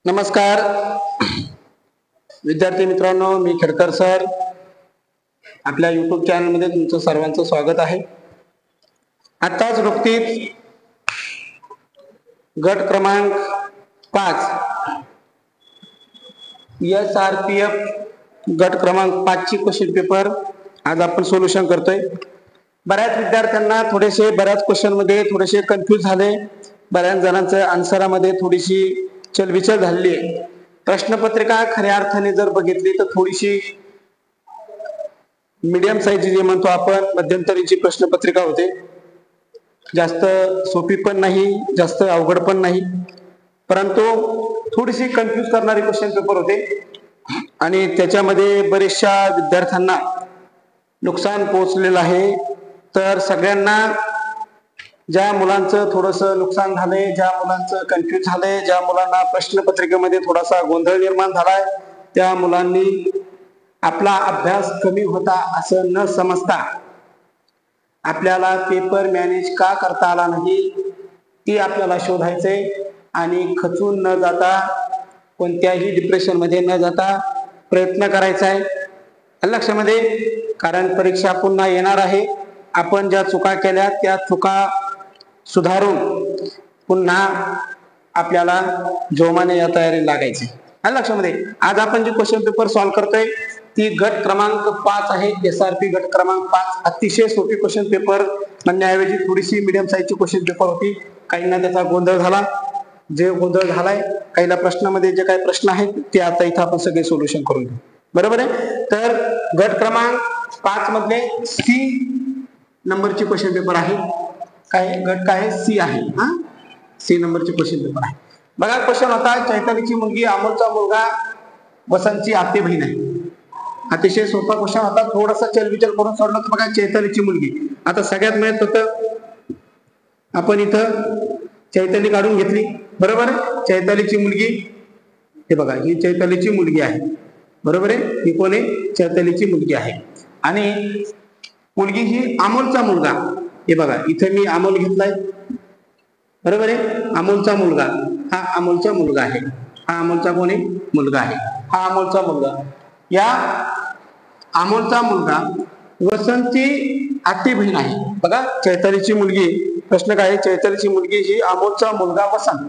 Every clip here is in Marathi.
नमस्कार विद्यार्थी मित्रांनो, मी खेडकर सर आपल्या YouTube चॅनल मध्ये तुमचं सर्वांचं स्वागत आहे। आताच नुकतीच गट क्रमांक 5 SRPF गट क्रमांक 5 ची क्वेश्चन पेपर आज आपण सोल्युशन करतोय। बऱ्याच विद्यार्थ्यांना बऱ्याच क्वेश्चन मध्ये थोडेसे कन्फ्यूज झाले, बऱ्याच जणांचं आन्सरामध्ये थोडीशी चलबिचल झाली आहे। प्रश्नपत्रिका खऱ्या अर्थाने जर बघितली तर थोडीशी मीडियम साइज जे म्हणतो आपण मध्यंतरीची प्रश्नपत्रिका होते। जास्त सोपी पण नाही, जास्त अवघड पण नाही, परंतु थोडीशी कन्फ्यूज करणारे क्वेश्चन पेपर होते आणि त्याच्यामध्ये बरेचशा विद्यार्थ्यांना नुकसान पोहोचलेलं आहे। तर सगळ्यांना ज्या मुलांचं थोडंसं नुकसान झालंय, ज्या मुलांचं कन्फ्यूज झालंय, ज्या मुलांना प्रश्नपत्रिकेमध्ये थोडासा गोंधळ निर्माण झालाय, त्या मुलांनी आपला अभ्यास कमी होता असं न समजता आपल्याला पेपर मॅनेज का करता आला नाही ती आपल्याला शोधायचंय आणि खचून न जाता, कोणत्याही डिप्रेशन मध्ये न जाता प्रयत्न करायचा आहे लक्षामध्ये। कारण परीक्षा पुन्हा येणार आहे। आपण ज्या चुका केल्या त्या चुका सुधारून पुन्हा आपल्याला जोमाने या तयारी लागायची लक्षामध्ये। आज आपण जे क्वेश्चन पेपर सॉल्व्ह करतोय ती गट क्रमांक 5 आहे, SRP गट क्रमांक 5। अतिशय सोपी क्वेश्चन पेपर म्हणण्याऐवजी थोडीशी मीडियम साईजची क्वेश्चन पेपर होती। काहींना त्याचा गोंधळ झाला, जे गोंधळ झालाय काहीला प्रश्नामध्ये जे काही प्रश्न आहेत ते आता इथं आपण सगळे सोल्युशन करून घेऊ, बरोबर आहे। तर गट क्रमांक 5 मधले C नंबरची क्वेश्चन पेपर आहे। काय गट काय C आहे, C नंबरची क्वेश्चन पेपर आहे। बघा क्वेश्चन होता, चैतालीची मुलगी अमोलचा मुलगा वसंतची आत्ते बहीण आहे। अतिशय सोपा क्वेश्चन होता, थोडासा चलबिचल करून सोडला तर बघा चैतालीची मुलगी। आता सगळ्यात माहित होतं आपण इथं चैताली काढून घेतली, बरोबर आहे। चैतालीची मुलगी हे बघा, ही चैतालीची मुलगी आहे, बरोबर आहे। ही कोण आहे? चैतालीची मुलगी आहे। आणि मुलगी ही अमोलचा मुलगा, हे बघा इथे मी अमोल घेतलाय, बरोबर आहे। अमोलचा मुलगा हा अमोलचा मुलगा आहे, हा अमोलचा कोण आहे? मुलगा आहे, हा अमोलचा मुलगा। या अमोलचा मुलगा वसंतची आत्ते बहीण आहे। बघा चैतालीची मुलगी, प्रश्न काय आहे? चैतालीची मुलगी ही अमोलचा मुलगा वसंत,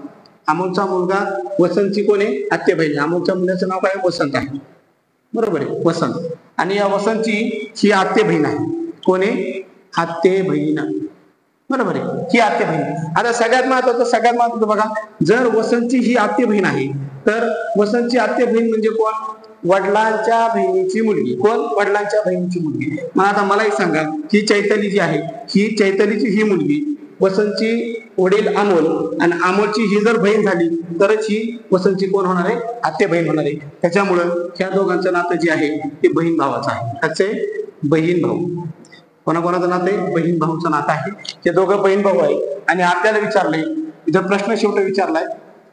अमोलचा मुलगा वसंतची कोण आहे? आत्ते बहीण। अमोलच्या मुलाचं नाव काय? वसंत आहे, बरोबर आहे, वसंत। आणि या वसंतची ही आत्ते बहीण आहे, कोण आहे? आत्ते बहीण, बरोबर आहे, ही आत्ते बहीण। आता सगळ्यात महत्वाचं बघा, जर वसंतची ही आत्ते बहीण आहे तर वसंतची आत्ते बहीण म्हणजे कोण? वडिलांच्या बहिणीची मुलगी। कोण? वडिलांच्या बहिणीची मुलगी। मग आता मला एक सांगा, ही चैताली जी आहे, ही चैतालीची ही मुलगी, वसंतची वडील अमोल आणि अमोलची ही जर बहीण झाली तरच ही वसंतची कोण होणार आहे? आत्ते बहीण होणार आहे। त्याच्यामुळं ह्या दोघांचं नातं जे आहे ते बहीण भावाचं आहे। त्याचे बहीण भाऊ, कोणाकोणाचं नातं आहे? बहीण भाऊचं नातं आहे। हे दोघं बहीण भाऊ आहे। आणि आपल्याला विचारलंय इथं प्रश्न शेवटी विचारलाय,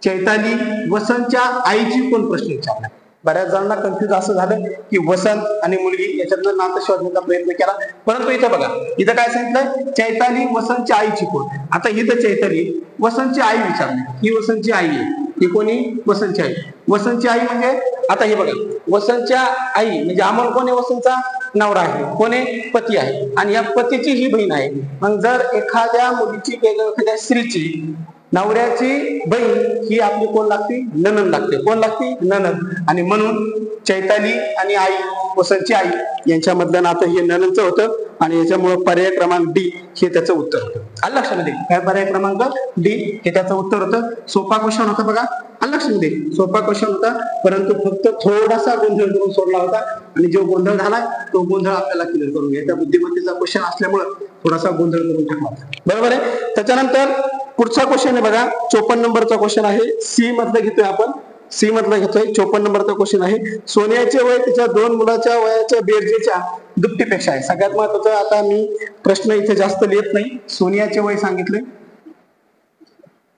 चैताली वसंतच्या आईची कोण? प्रश्न विचारलाय। बऱ्याच जणांना कन्फ्युज असं झालं की वसंत आणि मुलगी याच्यातलं नातं शोधण्याचा प्रयत्न केला, परंतु इथं बघा, इथं काय सांगितलं? चैताली वसंतच्या आईची कोण? आता इथं चैताली वसंतची आई विचारली, ही वसंतची आई आहे, ही कोणी? वसंतची आई। वसंतची आई म्हणजे आता हे बघा, वसंतच्या आई म्हणजे अमोल कोण आहे? वसंतचा नवरा आहे, कोण आहे? पती आहे। आणि या पतीची ही बहीण आहे। मग जर एखाद्या मुलीची किंवा एखाद्या स्त्रीची नवऱ्याची बहीण ही आपली कोण लागते? नणंद लागते। कोण लागते? नणंद। आणि म्हणून चैताली आणि आई, वसंतची आई यांच्यामधलं नातं हे नणंदचं होतं आणि याच्यामुळे पर्याय क्रमांक D हे त्याचं उत्तर होतं। आलं लक्षामध्ये? काय पर्याय क्रमांक D हे त्याचं उत्तर होतं। सोपा क्वेश्चन होता बघा, आलं लक्षामध्ये? सोपा क्वेश्चन होता, परंतु फक्त थोडासा गोंधळ करून सोडला होता आणि जो गोंधळ झाला तो गोंधळ आपल्याला क्लिअर करून घ्यायचा। बुद्धिमत्तेचा क्वेश्चन असल्यामुळे थोडासा गोंधळ करून टाकला होता, बरोबर आहे। त्याच्यानंतर पुढचा क्वेश्चन आहे बघा, 54 नंबरचा क्वेश्चन आहे। C मधलं घेतोय आपण, C मधला घेतोय। 54 नंबरचा क्वेश्चन आहे, सोनियाचे वय तिच्या 2 मुलाच्या वयाच्या बेरजेच्या दुपटीपेक्षा आहे। सगळ्यात महत्वाचं, आता मी प्रश्न इथे जास्त लिहित नाही, सोनियाचे वय सांगितले,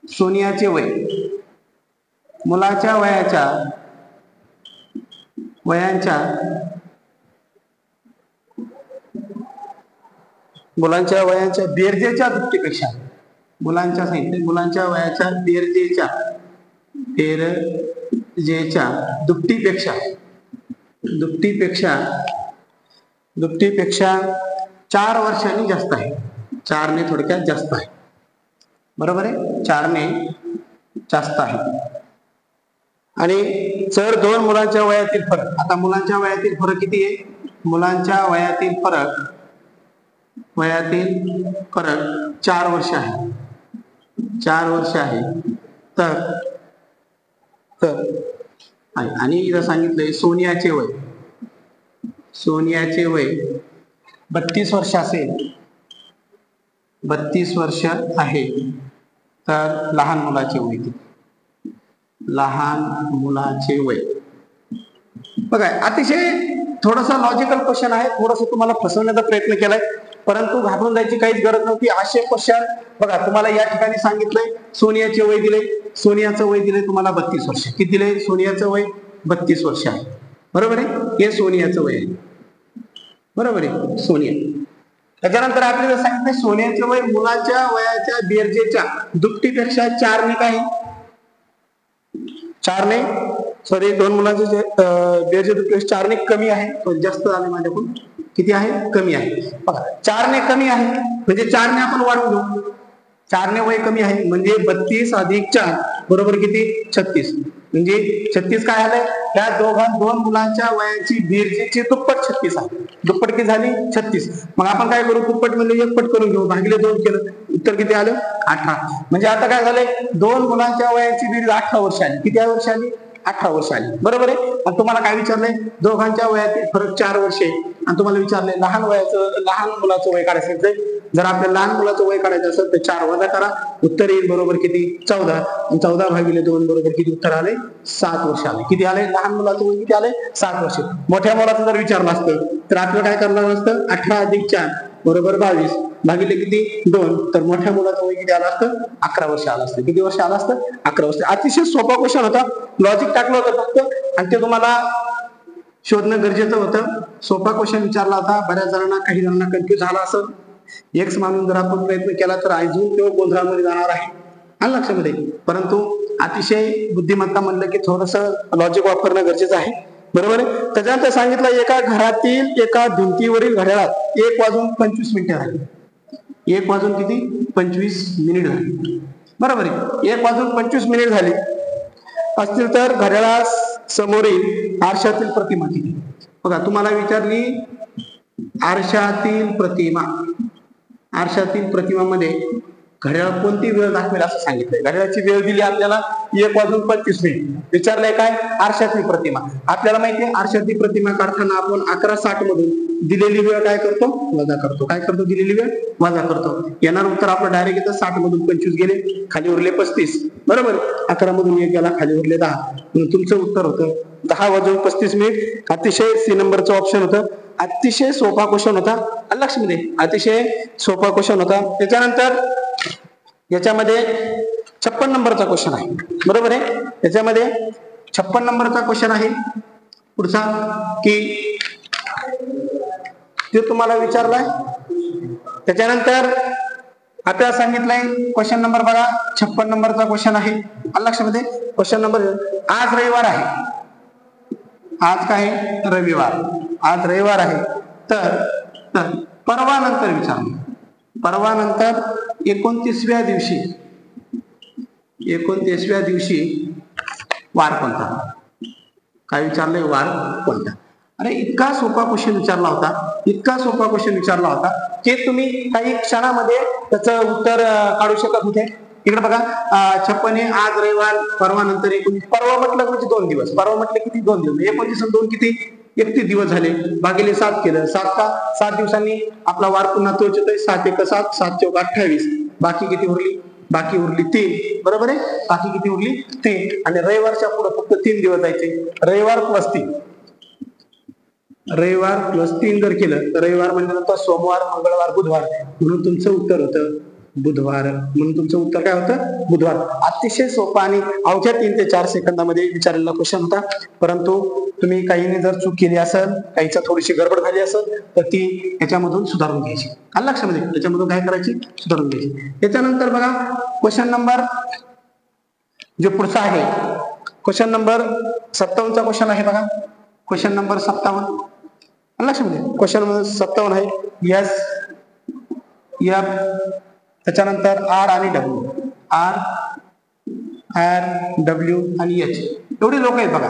सोनियाचे वय मुलाच्या मुलांच्या वयाच्या बेरजेच्या दुपटीपेक्षा, मुलांच्या सांगितले, मुलांच्या वयाच्या बेरजेच्या बेरजेच्या दुपटीपेक्षा 4 वर्षांनी जास्त आहे. 4 ने थोडक्यात जास्त आहे. बरोबर आहे, 4 ने जास्त आहे. आणि जर दोन मुलांच्या वयातील फरक, आता मुलांच्या वयातील फरक किती आहे? मुलांच्या वयातील फरक 4 वर्ष आहे. 4 वर्ष आहे. तर आणि इथं सांगितलंय सोनियाचे वय 32 वर्ष असेल, 32 वर्ष आहे. तर लहान मुलाचे वय बघा. अतिशय थोडासा लॉजिकल क्वेश्चन आहे, थोडस तुम्हाला फसवण्याचा प्रयत्न केलाय, परंतु घाबरून जायची काहीच गरज नव्हती. असे क्वेश्चन बघा, तुम्हाला या ठिकाणी सांगितलंय सोनियाचे वय दिले, सोनियाचं वय दिले तुम्हाला 32 वर्ष. किती दिले? सोनियाचं वय 32 वर्ष आहे. बरोबर आहे, हे सोनियाचं वय आहे. बरोबर आहे, सोनिया. त्याच्यानंतर आपल्याला सांगितलं सोनियाचे वय मुलाच्या वयाच्या बेरजेच्या दुपटीपेक्षा 4 ने काय? 4 ने सॉरी, दोन मुलांचे बेरजे दुपटीपेक्षा 4 ने कमी आहे. जास्त झाले माझ्याकडून. किती आहे? कमी आहे. बघा, 4 ने कमी आहे म्हणजे 4 ने आपण वाढवून घेऊ. 4 ने वय कमी आहे म्हणजे 32 अधिक 4 बरोबर किती? 36. म्हणजे 36 काय आलंय? त्या दोन मुलांच्या वयाची बेरजेची दुप्पट 36 आहे. दुप्पट किती झाली? 36. मग आपण काय करू? दुप्पट म्हणजे 1 पट करून घेऊ, भागिले 2 केलं, उत्तर किती आलं? 18. म्हणजे आता काय झालंय? दोन मुलांच्या वयाची बेरीज 18 वर्ष आली. किती वर्ष आली? 18 वर्ष आली. बरोबर आहे. आणि तुम्हाला काय विचारलंय? दोघांच्या वयातील फरक 4 वर्षे आणि तुम्हाला विचारलंय लहान मुलाचं वय काढायचं. जर आपल्या लहान मुलाचं वय काढायचं असेल तर 4 वजा करा, उत्तर येईल बरोबर किती? 14. आणि 14 भागिले 2 बरोबर किती उत्तर आले? 7 वर्ष आले. किती आले? लहान मुलाचं वय किती आले? 7 वर्ष. मोठ्या मुलाचं जर विचारलं असतं तर आपलं काय करणार असतं? 18 अधिक 4 बरोबर 22 भागिले किती? 2. तर मोठ्या मुलाचं वय किती आलं असतं? 11 वर्ष आलं असतं. किती वर्ष आलं असतं? 11 वर्ष. अतिशय सोपा क्वेश्चन होता, लॉजिक टाकलं होतं फक्त, आणि ते तुम्हाला शोधणं गरजेचं होतं. सोपा क्वेश्चन विचारला होता. बऱ्याच जणांना, काही जणांना कन्फ्युज झाला असं. एक्स मानून जर आपण प्रयत्न केला तर अजून तो गोंधळामध्ये जाणार आहे, आणि लक्षामध्ये. परंतु अतिशय बुद्धिमत्ता म्हणलं की थोडस लॉजिक वापरणं गरजेचं आहे. बरोबर आहे. त्याच्यानंतर सांगितलं एका घरातील एका भिंतीवरील घड्याळात 1:25 झाली. 1 किती? 25 मिनिट झाली. बरोबर आहे. 1:25 झाली असतील तर घड्याळास समोरील आरशातील प्रतिमा किती? बघा, तुम्हाला विचारली आरशातील प्रतिमामध्ये घड्याळ कोणती वेळ दाखवेल असं सांगितलंय. घड्याळाची वेळ दिली आपल्याला 1:25. विचारलंय काय? आरशातील प्रतिमा. आपल्याला माहितीये आरशातील प्रतिमा काढताना आपण 11:60 मधून दिलेली वेळ काय करतो? वजा करतो. काय करतो? दिलेली वेळ वजा करतो. येणार उत्तर आपलं डायरेक्ट येतं. 60 मधून 25 गेले, खाली उरले 35. बरोबर. 11 मधून 1 गेला, खाली उरले 10. म्हणून तुमचं उत्तर होतं 10:35. अतिशय C नंबरचं ऑप्शन होतं. अतिशय सोपा क्वेश्चन होता, लक्षामध्ये. अतिशय सोपा क्वेश्चन होता. त्याच्यानंतर याच्यामध्ये 56 नंबरचा क्वेश्चन आहे. बरोबर आहे. याच्यामध्ये 56 नंबरचा क्वेश्चन आहे पुढचा, की ते तुम्हाला विचारलाय. त्याच्यानंतर आपल्याला सांगितलंय क्वेश्चन नंबर बघा, 56 नंबरचा क्वेश्चन आहे, लक्षामध्ये. क्वेश्चन नंबर, आज रविवार आहे. आज काय? रविवार. आज रविवार आहे. तर परवा नंतर विचारलं. परवा नंतर 29व्या दिवशी वार कोणता? काय विचारलंय? वार कोणता? अरे इतका सोपा क्वेश्चन विचारला होता की तुम्ही काही क्षणामध्ये त्याचं उत्तर काढू शकत होते. इकडे बघा, 56 आज रविवार, परवा नंतर 29. परवा म्हटलं म्हणजे 2 दिवस. परवा म्हटलं किती? 2 दिवस. 29 आणि 2 किती? 31 दिवस झाले. भागिले 7 केलं. 7 दिवसांनी आपला वार पुन्हा तोच येतोय. 7 × 7 7 × 28. बाकी किती उरली? बाकी उरली 3. बरोबर आहे. बाकी किती उरली? 3. आणि रविवारच्या पुढे फक्त 3 दिवस जायचे. रविवार + 3. रविवार + 3 जर केलं तर रविवार म्हणजे सोमवार, मंगळवार, बुधवार. म्हणून तुमचं उत्तर होतं बुधवार. काय होतं? बुधवार. अतिशय सोपा आणि अवघ्या 3 ते 4 सेकंदामध्ये विचारलेला क्वेश्चन होता. परंतु तुम्ही काहीने जर चूक केली असेल, काहीचा थोडीशी गडबड झाली असेल तर ती याच्यामधून सुधारून घ्यायची. लक्षामध्ये, याच्यामधून काय करायची? सुधारून घ्यायची. याच्यानंतर बघा, क्वेश्चन नंबर जो पुढचा आहे क्वेश्चन नंबर 57चा क्वेश्चन आहे बघा. क्वेश्चन नंबर 57 लक्षामध्ये. क्वेश्चन नंबर 57 आहे एस एफ त्याच्यानंतर आर आणि डब्ल्यू. आर डब्ल्यू आणि एच एवढे लोक आहेत बघा.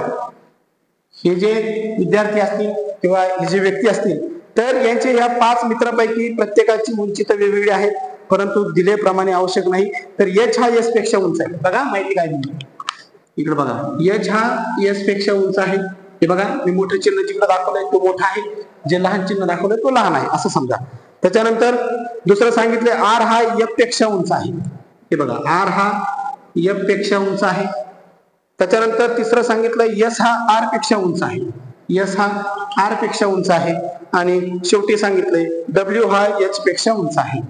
हे जे विद्यार्थी असतील किंवा हे जे व्यक्ती असतील तर यांचे या 5 मित्रांपैकी प्रत्येकाची उंची तर वेगवेगळी आहे, परंतु दिलेप्रमाणे आवश्यक नाही. तर एच हा एस पेक्षा उंच आहे. बघा माहिती काय दिली इकडे बघा. एच हा एस पेक्षा उंच आहे. हे बघा मी मोठे चिन्ह जिकडे दाखवलंय तो मोठा आहे, जे लहान चिन्ह दाखवलंय तो लहान आहे असं समजा. त्याच्यानंतर दुसरं सांगितलंय आर हा एफ पेक्षा उंच आहे. हे बघा आर हा एफ पेक्षा उंच आहे. त्याच्यानंतर तिसरं सांगितलं एस हा आर पेक्षा उंच आहे. एस हा आर पेक्षा उंच आहे. आणि शेवटी सांगितलंय डब्ल्यू हा एच पेक्षा उंच आहे.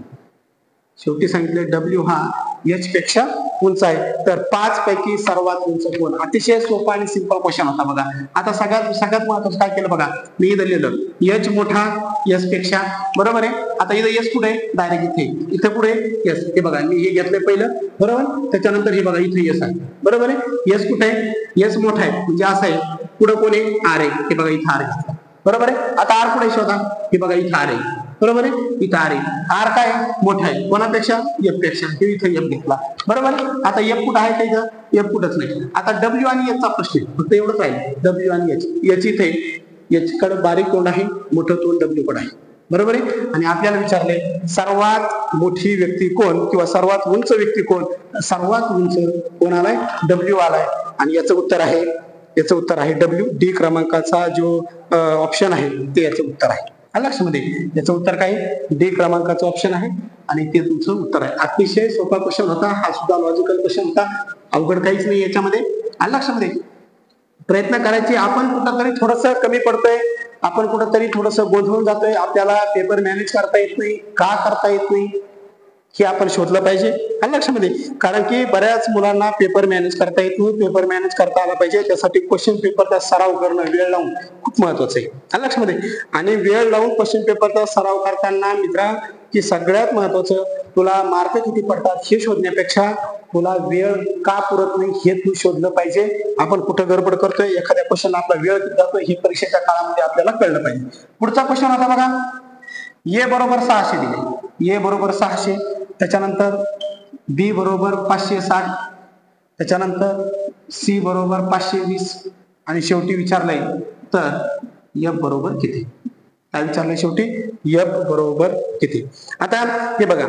शेवटी सांगितले डब्ल्यू हा एच पेक्षा उंच आहे. तर 5 पैकी सर्वात उंच कोण. अतिशय सोपा आणि सिंपल क्वेश्चन होता बघा. आता सगळ्यात महत्वाचं काय केलं बघा, मी इथं लिहिलं एच मोठा एस पेक्षा, बरोबर आहे. आता इथं एस कुठे आहे, डायरेक्ट इथे कुठे एस. हे बघा मी हे घेतलंय पहिलं, बरोबर. त्याच्यानंतर हे बघा इथे एस आहे, बरोबर आहे. एस कुठे आहे, एस मोठा आहे म्हणजे असं आहे. पुढे कोण आहे, आर आहे. हे बघा इथं आर आहे, बरोबर आहे. आता आर कुठे शोधा, हे बघा इथं आर आहे, बरोबर आहे. इथं आर आहे. आर काय मोठा आहे कोणापेक्षा, एफ पेक्षा. हे इथं एफ घेतला, बरोबर आहे. आता एफ कुठं आहे, त्याचं एफ कुठंच नाही. आता डब्ल्यू आणि एच चा प्रश्न फक्त एवढंच आहे. डब्ल्यू आणि एच. एच इथे, एच कडे बारीक तोंड आहे, मोठं तोंड डब्ल्यू कडे आहे, बरोबर आहे. आणि आपल्याला विचारले सर्वात मोठी व्यक्ती कोण किंवा सर्वात उंच व्यक्ती कोण. सर्वात उंच कोण आलाय, डब्ल्यू आलाय. आणि याचं उत्तर आहे डब्ल्यू. डी क्रमांकाचा जो ऑप्शन आहे ते याचं उत्तर आहे. लक्षामध्ये याचं उत्तर काय, डी क्रमांकाचं ऑप्शन आहे आणि ते तुमचं उत्तर आहे. अतिशय सोपा क्वेश्चन होता हा सुद्धा, लॉजिकल क्वेश्चन होता, अवघड काहीच नाही याच्यामध्ये. लक्षामध्ये प्रयत्न करायचे. आपण कुठंतरी थोडस कमी पडतोय, आपण कुठंतरी थोडस गोंधळून जातोय, आपल्याला पेपर मॅनेज करता येत नाही. का करता येत नाही हे आपण शोधलं पाहिजे लक्षामध्ये. कारण की बऱ्याच मुलांना पेपर मॅनेज करता येत नाही. पेपर मॅनेज करता आला पाहिजे, त्यासाठी क्वेश्चन पेपरचा सराव करणं वेळ लावून खूप महत्वाचं आहे लक्षामध्ये. आणि वेळ लावून क्वेश्चन पेपरचा सराव करताना मित्रा की सगळ्यात महत्वाचं, तुला मार्क किती पडतात हे शोधण्यापेक्षा तुला वेळ का पुरत नाही हे तू शोधलं पाहिजे. आपण कुठं गडबड करतोय, एखाद्या क्वेश्चन आपला वेळ किती जातोय हे परीक्षेच्या काळामध्ये आपल्याला कळलं पाहिजे. पुढचा क्वेश्चन होता बघा, ए बरोबर 600 दिले. ए बरोबर 600, त्याच्यानंतर बी बरोबर 560, त्याच्यानंतर सी बरोबर 520 आणि शेवटी विचारलंय तर एफ बरोबर किती. काय विचारलंय शेवटी, एफ बरोबर किती. आता हे बघा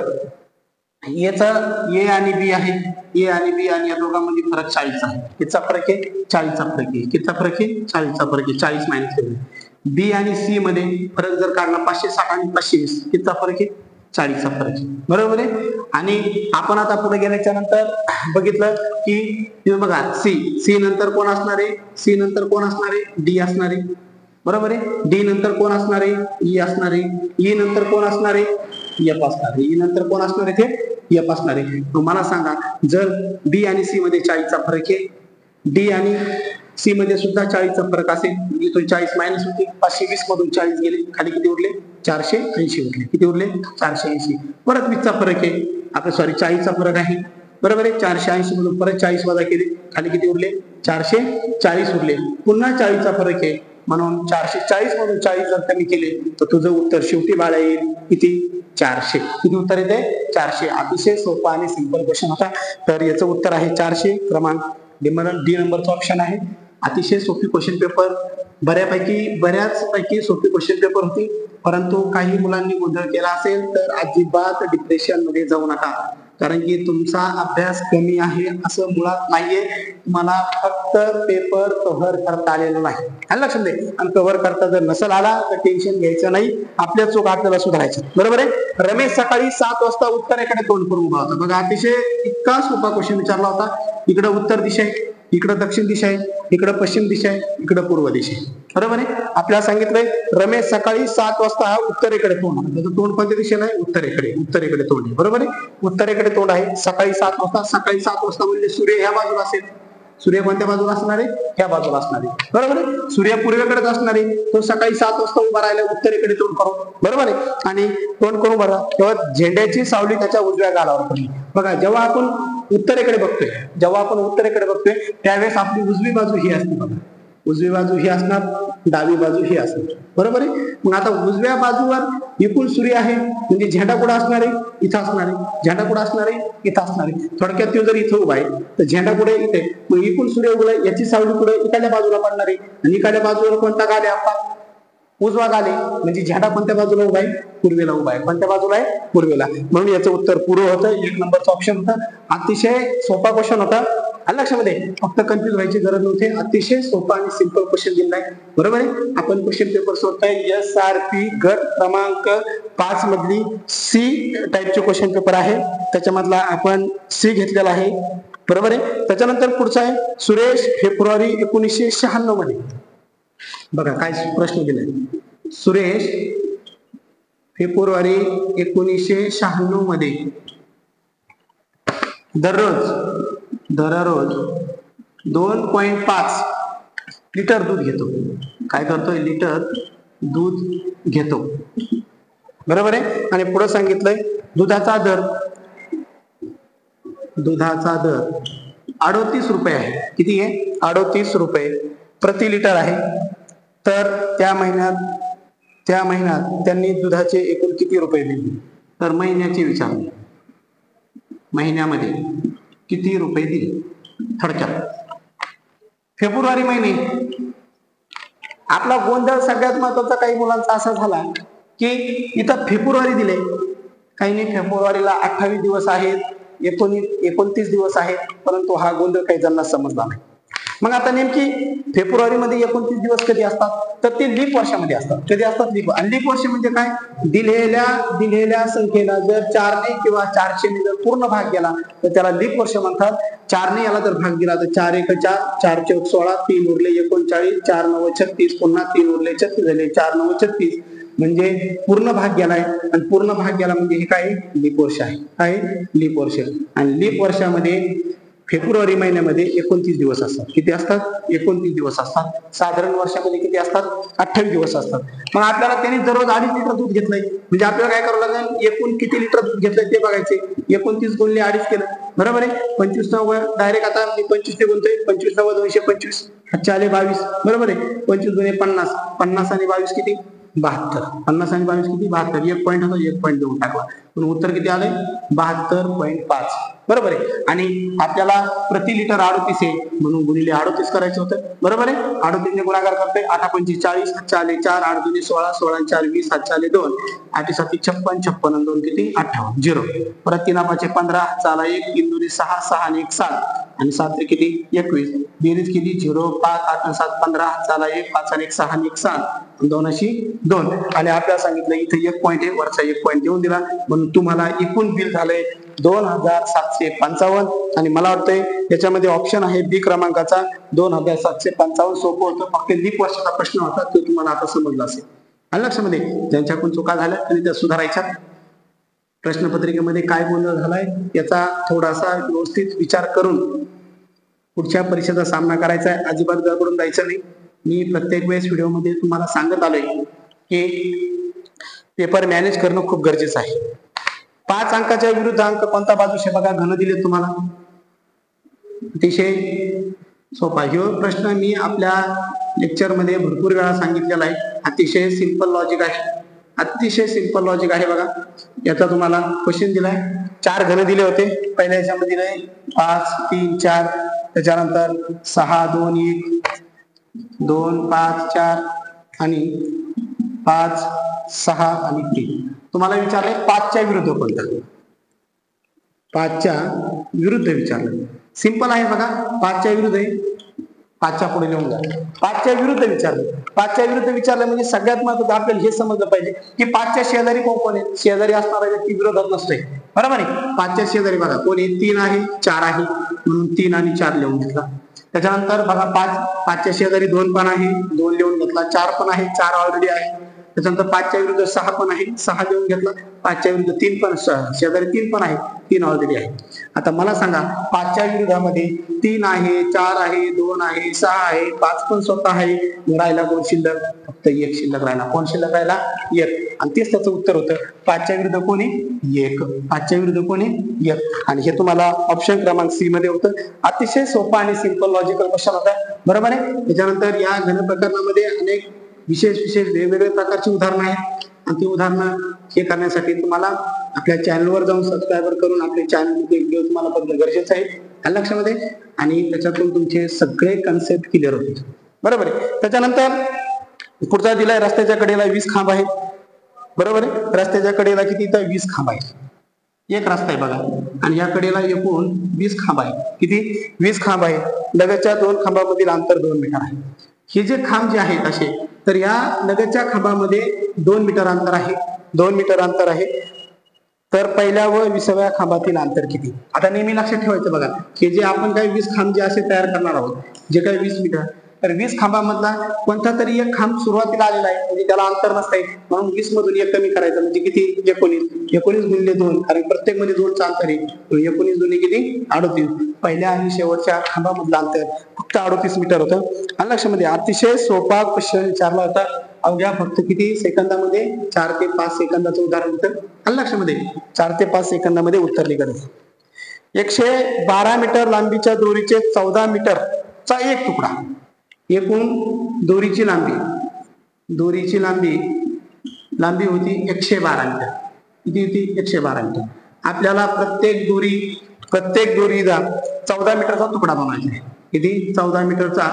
याचा ए आणि बी आहे. ए आणि बी आणि या दोघांमध्ये फरक 40 आहे. कितीचा फरक आहे, 40चा फरक आहे. कितीचा फरक आहे, 40चा फरक आहे. 40 मायनस केले. बी आणि सी मध्ये फरक जर काढला 560 आणि 520, कितीचा फरक आहे, 40चा फरक आहे, बरोबर आहे. आणि आपण आता पुढे गेल्याच्या नंतर बघितलं की बघा सी नंतर कोण असणार आहे, सी नंतर कोण असणार आहे, डी असणार आहे, बरोबर आहे. डी नंतर कोण असणार आहे, ई असणार आहे. ई नंतर कोण असणार आहे, एफ असणार आहे. ई नंतर कोण असणार आहे, ते एफ असणार आहे. तुम्हाला सांगा जर बी आणि सी मध्ये 40चा फरक आहे, डी आणि सी मध्ये सुद्धा 40चा फरक असेल, इथून 40 मायनस होते, 520 मधून 40 गेले, खाली किती उरले, 480 उरले. किती उरले, 480. परत 20चा फरक आहे, आपलं सॉरी 40चा फरक आहे, बरोबर आहे. 480 मधून परत 40 वजा केले, खाली किती उरले, 440 उरले. पुन्हा 40चा फरक आहे, म्हणून 440 मधून 40 जर कमी केले तर तुझं उत्तर शेवटी बाळा येईल किती, 400. किती उत्तर येते, 400. अतिशय सोपा आणि सिंपल क्वेश्चन होता. तर याचं उत्तर आहे 400. क्रमांक डी नंबरचा ऑप्शन आहे. अतिशय सोपी क्वेश्चन पेपर, बऱ्याच पैकी सोपी क्वेश्चन पेपर होती. परंतु काही मुलांनी गोंधळ केला असेल तर अजिबात डिप्रेशन मध्ये जाऊ नका, कारण की तुमचा अभ्यास कमी आहे असं मुळात नाहीये. तुम्हाला फक्त पेपर कव्हर करता आलेला नाही, लक्षात दे. आणि कव्हर करता जर नसेल आला तर टेन्शन घ्यायचं नाही, आपल्या चूक आपल्याला सुधारायचं, बरोबर आहे. रमेश सकाळी 7 वाजता उत्तरेकडे तोंड करून उभा होता. बघा अतिशय इतका सोपा क्वेश्चन विचारला होता. इकडे उत्तर दिशा आहे, इकडे दक्षिण दिशा आहे, इकडे पश्चिम दिशा आहे, इकडे पूर्व दिशा आहे, बरोबर आहे. आपल्याला सांगितलंय रमेश सकाळी 7 वाजता उत्तरेकडे तोंड. त्याचं तोंड कोणत्या दिशेला आहे, उत्तरेकडे तोंड आहे, बरोबर आहे. उत्तरेकडे तोंड आहे. सकाळी 7 वाजता म्हणजे सूर्य ह्या बाजूला असेल. सूर्य कोणत्या बाजूला असणार आहे, ह्या बाजूला असणार आहे, बरोबर आहे. सूर्य पूर्वेकडेच असणार आहे. तो सकाळी 7 वाजता उभा राहिला उत्तरेकडे तोंड करून, बरोबर आहे. आणि तोंड करून उभा राहा तेव्हा झेंड्याची सावली त्याच्या उजव्या गालावर पडली. बघा जेव्हा आपण उत्तरेकडे बघतोय, जेव्हा आपण उत्तरेकडे बघतोय त्यावेळेस आपली उजवी बाजू ही असते बघा, उजवी बाजू ही असणार, डावी बाजू ही असणार, बरोबर आहे. मग आता उजव्या बाजूवर एकूण सूर्य आहे म्हणजे झेंडा कुठं असणार आहे, इथं असणार आहे. झेंडा कुठं असणार आहे, इथं असणार आहे. थोडक्यात तो जर इथं उभा आहे तर झेंडा कुठे इथे, मग एकूण सूर्य उगलाय याची सावली कुठे इकडल्या बाजूला पडणार आहे, आणि इकडल्या बाजूला कोणता गाल आहे आपला, उजवा गाल आहे. म्हणजे झेंडा कोणत्या बाजूला उभा आहे, पूर्वेला उभा आहे. कोणत्या बाजूला आहे, पूर्वेला. म्हणून याचं उत्तर पूर्व होतं. 1 नंबरचं ऑप्शन होतं. अतिशय सोपा क्वेश्चन होता. लक्षामध्ये फक्त कन्फ्युज व्हायची गरज नव्हती. अतिशय सोपा आणि सिंपल क्वेश्चन दिलाय, बरोबर आहे. आपण क्वेश्चन पेपर सोडतोय SRP गट क्रमांक 5 मधली सी टाईपचे क्वेश्चन पेपर आहे. त्याच्यामधला आपण सी घेतलेला आहे, बरोबर आहे. त्याच्यानंतर पुढचा आहे सुरेश फेब्रुवारी 1996 मध्ये. बघा काय प्रश्न दिलाय. सुरेश फेब्रुवारी 1996 मध्ये दररोज 2.5 लिटर दूध घेतो. काय करतोय, लिटर दूध घेतो, बरोबर आहे. आणि पुढे सांगितलंय दुधाचा दर 38 रुपये आहे. किती आहे, 38 रुपये प्रति लिटर आहे. तर त्या महिन्यात त्यांनी दुधाचे एकूण किती रुपये दिले, तर महिन्याचे विचारले, महिन्यामध्ये किती रुपये दिले. थोडक्यात फेब्रुवारी महिने आपला गोंधळ सगळ्यात महत्वाचा काही मुलांचा असा झाला की इथं फेब्रुवारी दिले, काही नाही फेब्रुवारीला 28 दिवस आहेत, 29 दिवस आहेत, परंतु हा गोंधळ काही जणांना समजला नाही. मग आता नेमकी फेब्रुवारी मध्ये 29 दिवस कधी असतात, तर ते लीप वर्षामध्ये असतात. कधी असतात, लीप. आणि लीप वर्ष म्हणजे काय, दिलेल्या संख्येला जर 4ने किंवा 400 जर पूर्ण भाग गेला तर त्याला लीप वर्ष म्हणतात. 4ने याला जर भाग दिला तर 4 1 4, 4 4 16, 3 उरले 39, 4 9 36, पुन्हा 3 उरले 36 झाले, 4 9 36, म्हणजे पूर्ण भाग गेलाय. आणि पूर्ण भाग गेला म्हणजे हे काय, लीप वर्ष आहे. काय, लीप वर्ष. आणि लीप वर्षामध्ये फेब्रुवारी महिन्यामध्ये 29 दिवस असतात. किती असतात, 29 दिवस असतात. साधारण वर्षामध्ये किती असतात, 28 दिवस असतात. मग आपल्याला त्यांनी दररोज 2.5 लिटर दूध घेतलंय म्हणजे आपल्याला काय करावं लागेल, एकूण किती लिटर दूध घेतलंय ते बघायचे. 29 गुणिले 2.5 केलं, बरोबर आहे. 25 डायरेक्ट आता मी 25 ने गुणतोय, 25 × 225, 22, बरोबर आहे. 25 गुणिले 50, 50 आणि 22 किती, 72. 50 आणि 22 किती, 72. 1 पॉईंट होता, 1 पॉईंट देऊन टाकला, पण उत्तर किती आलंय, 72.5, बरोबर आहे. आणि आपल्याला प्रति लिटर 38 आहे म्हणून गुणिले 38 करायचं होतं, बरोबर आहे. 38 ने गुणाकार करतोय, 8 5 40, 7 4 4, 8 2 16, 16 4 20, 7 4 2, 8 7 56, 56 आणि 2 किती, 58, 0. परत 3 5 15, चाला 1, 3 2 6, 6 आणि 1 7, आणि 7 किती, 21. बेरीज केली 0 5 8 7 15, चाला 1 5 आणि 1 6 आणि 1 7, 2 अशी 2. आणि आपल्याला सांगितलं इथे 1 पॉईंट आहे, वरचा 1 पॉईंट देऊन दिला, म्हणून तुम्हाला एकूण बिल झालंय 2755. आणि मला वाटतंय याच्यामध्ये ऑप्शन आहे बी क्रमांकाचा 2755. सोपं होतं, फक्त लीप वर्षाचा प्रश्न होता, तो तुम्हाला आता समजला असेल. आणि लक्षामध्ये ज्यांच्याकडून चुका झाल्या त्यांनी त्या सुधारायच्या. प्रश्नपत्रिकेमध्ये काय गोंधळ झालाय याचा थोडासा व्यवस्थित विचार करून पुढच्या परीक्षेचा सामना करायचा आहे. अजिबात गडबडून जायचं नाही. मी प्रत्येक वेळेस व्हिडिओमध्ये तुम्हाला सांगत आलोय की पेपर मॅनेज करणं खूप गरजेचं आहे. 5 अंकाच्या विरुद्ध अंक कोणता बाजूशे बघा, घन दिले तुम्हाला, अतिशय सोपा. ह्यो प्रश्न मी आपल्या लेक्चर मध्ये भरपूर वेळा सांगितलेला आहे. अतिशय सिंपल लॉजिक आहे, अतिशय सिंपल लॉजिक आहे. बघा याचा तुम्हाला क्वेश्चन दिलाय, 4 घन दिले होते. पहिल्या याच्यामध्ये दिले 5 3 4, त्याच्यानंतर 6 2 1, 2 5 4 आणि 5 6 आणि 3. तुम्हाला विचारलंय 5च्या विरुद्ध कोणता, 5च्या विरुद्ध विचारलं. सिंपल आहे बघा, 5च्या विरुद्ध आहे, 5च्या पुढे लिहून जा. 5च्या विरुद्ध विचारलं, 5च्या विरुद्ध विचारलं म्हणजे सगळ्यात महत्त्वाचं आपल्याला हे समजलं पाहिजे की 5च्या शेजारी कोण आहे. शेजारी असणारा व्यक्ती विरोधात नसतोय, बरोबर आहे. 5च्या शेजारी बघा कोण आहे, 3 आहे, 4 आहे, म्हणून 3 आणि 4 लिहून घेतला. त्याच्यानंतर बघा 5च्या शेजारी 2 पण आहे, 2 लिहून घेतला. 4 पण आहे, 4 ऑलरेडी आहे. त्याच्यानंतर 5च्या विरुद्ध 6 पण आहे, 6 देऊन घेतला. 5च्या विरुद्ध 3 पण, शेजारी 3 पण आहे, 3 ऑलरेडी आहे. आता मला सांगा 5च्या विरुद्धामध्ये 3 आहे, 4 आहे, 2 आहे, 6 आहे, 5 पण स्वतः आहे. राहिला कोण शिल्लक? फक्त 1 शिल्लक राहिला. कोण शिल्लक राहिला? 1. आणि तेच त्याचं उत्तर होतं. 5च्या विरुद्ध कोणी? 1. 5च्या विरुद्ध कोणी? 1. आणि हे तुम्हाला ऑप्शन क्रमांक सी मध्ये होतं. अतिशय सोपा आणि सिंपल लॉजिकल क्वेश्चन होता, बरोबर आहे. त्याच्यानंतर या घन प्रकरणामध्ये अनेक विशेष वेगवेगळे प्रकारची उदाहरणं आहेत. आणि ती उदाहरणं हे करण्यासाठी तुम्हाला आपल्या चॅनलवर जाऊन सबस्क्राईब करून आपल्या चॅनलमध्ये व्हिडिओ तुम्हाला बघणं गरजेचं आहे लक्षामध्ये. आणि त्याच्यातून तुमचे सगळे कन्सेप्ट क्लिअर होतील, बरोबर आहे. त्याच्यानंतर पुढचा दिलाय रस्त्याच्या कडेला 20 खांब आहेत, बरोबर आहे. रस्त्याच्या कडेला किती? तर 20 खांब आहेत. एक रस्ता आहे बघा, आणि या कडेला एकूण 20 खांब आहे. किती? 20 खांब आहे. लगतच्या 2 खांबामधील अंतर 2 मीटर आहे. हे जे खांब जे आहेत असे, तर या लगतच्या खांबामध्ये 2 मीटर अंतर आहे, 2 मीटर अंतर आहे. तर पहिल्या व 20व्या खांबातील अंतर किती? आता नेहमी लक्षात ठेवायचं बघा, हे जे आपण काही 20 खांब जे असे तयार करणार आहोत, जे काही 20 मीटर, तर 20 खांबामधला कोणता तरी एक खांब सुरुवातीला आलेला आहे, म्हणजे त्याला अंतर नसतंय, म्हणून 20 मधून 1 कमी करायचं, म्हणजे किती? 19. 19 गुणिले 2, कारण प्रत्येक मध्ये 2चा अंतर आहे. 19 दुनी किती? 38. पहिल्या आणि शेवटच्या खांबामधलं अंतर फक्त 38 मीटर होतं. आणि लक्षामध्ये अतिशय सोपा क्वेश्चन विचारला होता. अवघ्या फक्त किती सेकंदामध्ये? 4 ते 5 सेकंदाचं उदाहरण होतं. आणि लक्षामध्ये 4 ते 5 सेकंदामध्ये उत्तर निघत. 112 मीटर लांबीच्या दोरीचे 14 मीटरचा एक तुकडा. एकूण दोरीची लांबी होती 112 मीटर. किती होती? 112 मीटर. आपल्याला प्रत्येक दोरीचा 14 मीटरचा तुकडा बनवायचा आहे. किती? 14 मीटरचा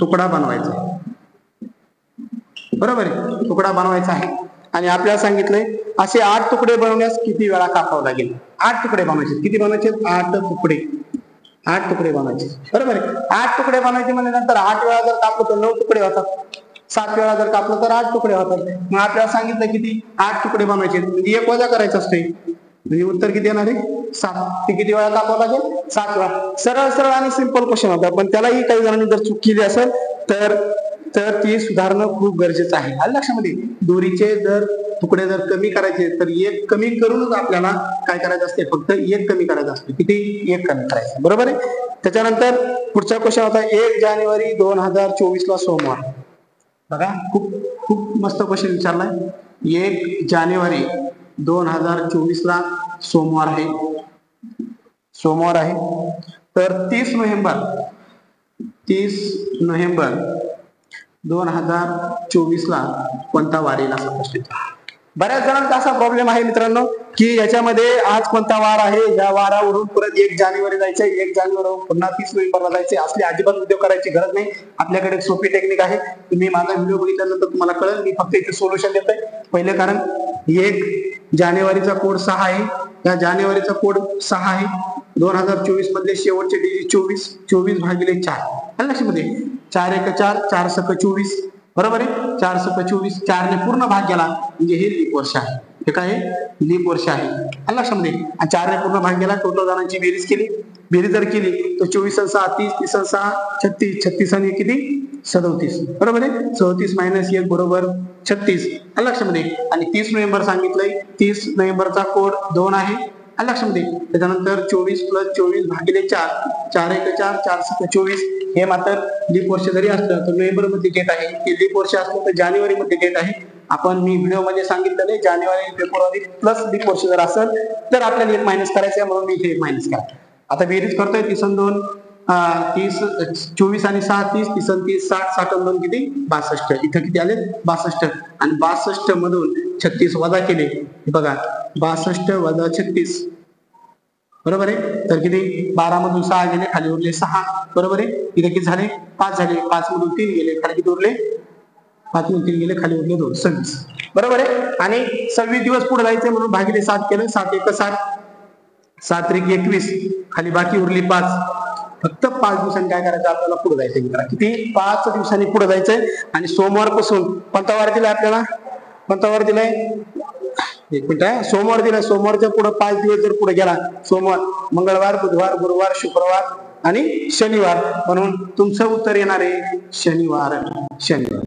तुकडा बनवायचा आहे, बरोबर आहे. तुकडा बनवायचा आहे. आणि आपल्याला सांगितलंय असे 8 तुकडे बनवण्यास किती वेळा कापावं लागेल? 8 तुकडे बनवायचे. किती बनवायचे? 8 तुकडे बनवायचे, बरोबर आहे. 8 तुकडे बनवायचे म्हणजे नंतर 8 वेळा जर कापलं तर 9 तुकडे होतात. 7 वेळा जर कापलं तर 8 तुकडे होतात. मग आपल्याला सांगितलं किती? 8 तुकडे बनवायचे, म्हणजे 1 वजा करायचं असते, म्हणजे उत्तर किती येणार आहे? 7. ते किती वेळा कापावं लागेल? 7 वेळा. सरळ आणि सिंपल क्वेश्चन होता, पण त्यालाही काही जणांनी जर चूक केली असेल तर ती सुधारणं खूप गरजेचं आहे. आलं लक्षामध्ये? दोरीचे जर तुकडे जर कमी करायचे तर 1 कमी करूनच आपल्याला काय करायचं असते? फक्त 1 कमी करायचं असते. किती? 1 कमी करायचं, बरोबर आहे. त्याच्यानंतर पुढचा क्वेश्चन होता 1 जानेवारी 2024 ला सोमवार. बघा, खूप मस्त क्वेश्चन विचारलाय. 1 जानेवारी 2024 ला सोमवार आहे. तर 30 नोव्हेंबर 2024 ला कोणता वार येईल असा प्रश्न. बऱ्याच जणांचा असा प्रॉब्लेम आहे मित्रांनो, की याच्यामध्ये आज कोणता वार आहे, या वारावरून परत 1 जानेवारी जायचंय, 1 जानेवारी पुन्हा 30 नोव्हेंबरला जायचंय. असली अजिबात उद्योग करायची गरज नाही. आपल्याकडे एक सोपी टेक्निक आहे. तुम्ही माझा व्हिडिओ बघितल्यानंतर तुम्हाला कळेल. मी फक्त इथे सोल्युशन देतोय. पहिले कारण 1 जानेवारीचा कोड 6 आहे. या जानेवारीचा कोड 6 आहे. 2024 मधले शेवटचे डिजिट 24 भागिले 4. लक्षामध्ये 4 1 4, 4 6 24, बरोबर आहे. 4 6 24, 4 ने पूर्ण भाग गेला म्हणजे हे लीप वर्ष आहे. हे काय? लीप वर्ष आहे. लक्षामध्ये. आणि 4 ने पूर्ण भाग गेला. टोटल जणांची बेरीज जर केली तर 24 आणि 6 30, 30 आणि 6 36, 36 आणि किती? 37, बरोबर आहे. 37 - 1 बरोबर 36. लक्षामध्ये. आणि 30 नोव्हेंबर सांगितलंय. 30 नोव्हेंबरचा कोड 2 आहे. लक्षामध्ये. त्याच्यानंतर 24 + 24 भागिले 4, 4 1 4, 4 6 24. हे मात्र लीप वर्ष जरी असलं तर नोव्हेंबर मध्ये डेट आहे. हे लीप वर्ष असलं तर जानेवारी मध्ये डेट आहे. मी व्हिडिओ मध्ये सांगितलेलं जानेवारी फेब्रुवारी प्लस लीप वर्ष जर असेल तर आपल्याला 1 मायनस करायचं, म्हणून मी इथे 1 मायनस करा. आता बेरीज करतोय. 30 आणि 2 30, 24 आणि 6 30, 30 आणि 30 60, 60 आणि 2 किती? 62. इथं किती आले? 62. आणि 62 मधून 36 वजा केले. बघा, 62 वजा 36, बरोबर आहे. तर किती? 12 मधून 6 गेले, खाली उरले 6, बरोबर आहे. इथे किती झाले? 5 झाले. 5 मधून 3 गेले, खाली किती उरले? 5 मधून 3 गेले, खाली उरले 2, 26, बरोबर आहे. आणि 26 दिवस पुढे जायचे म्हणून भागिले 7 केलं. 7 1 7, 7 3 21, खाली बाकी उरली 5. फक्त 5 दिवसांनी काय करायचं? आपल्याला पुढे जायचं मित्रा. किती? 5 दिवसांनी पुढे जायचंय. आणि सोमवारपासून कोणता वार दिलाय आपल्याला? कोणता वार दिलाय? एक मिनिट आहे. सोमवार दिलाय. सोमवारच्या पुढे 5 दिवस जर पुढे गेला, सोमवार, मंगळवार, बुधवार, गुरुवार, शुक्रवार आणि शनिवार, म्हणून तुमचं उत्तर येणार आहे शनिवार.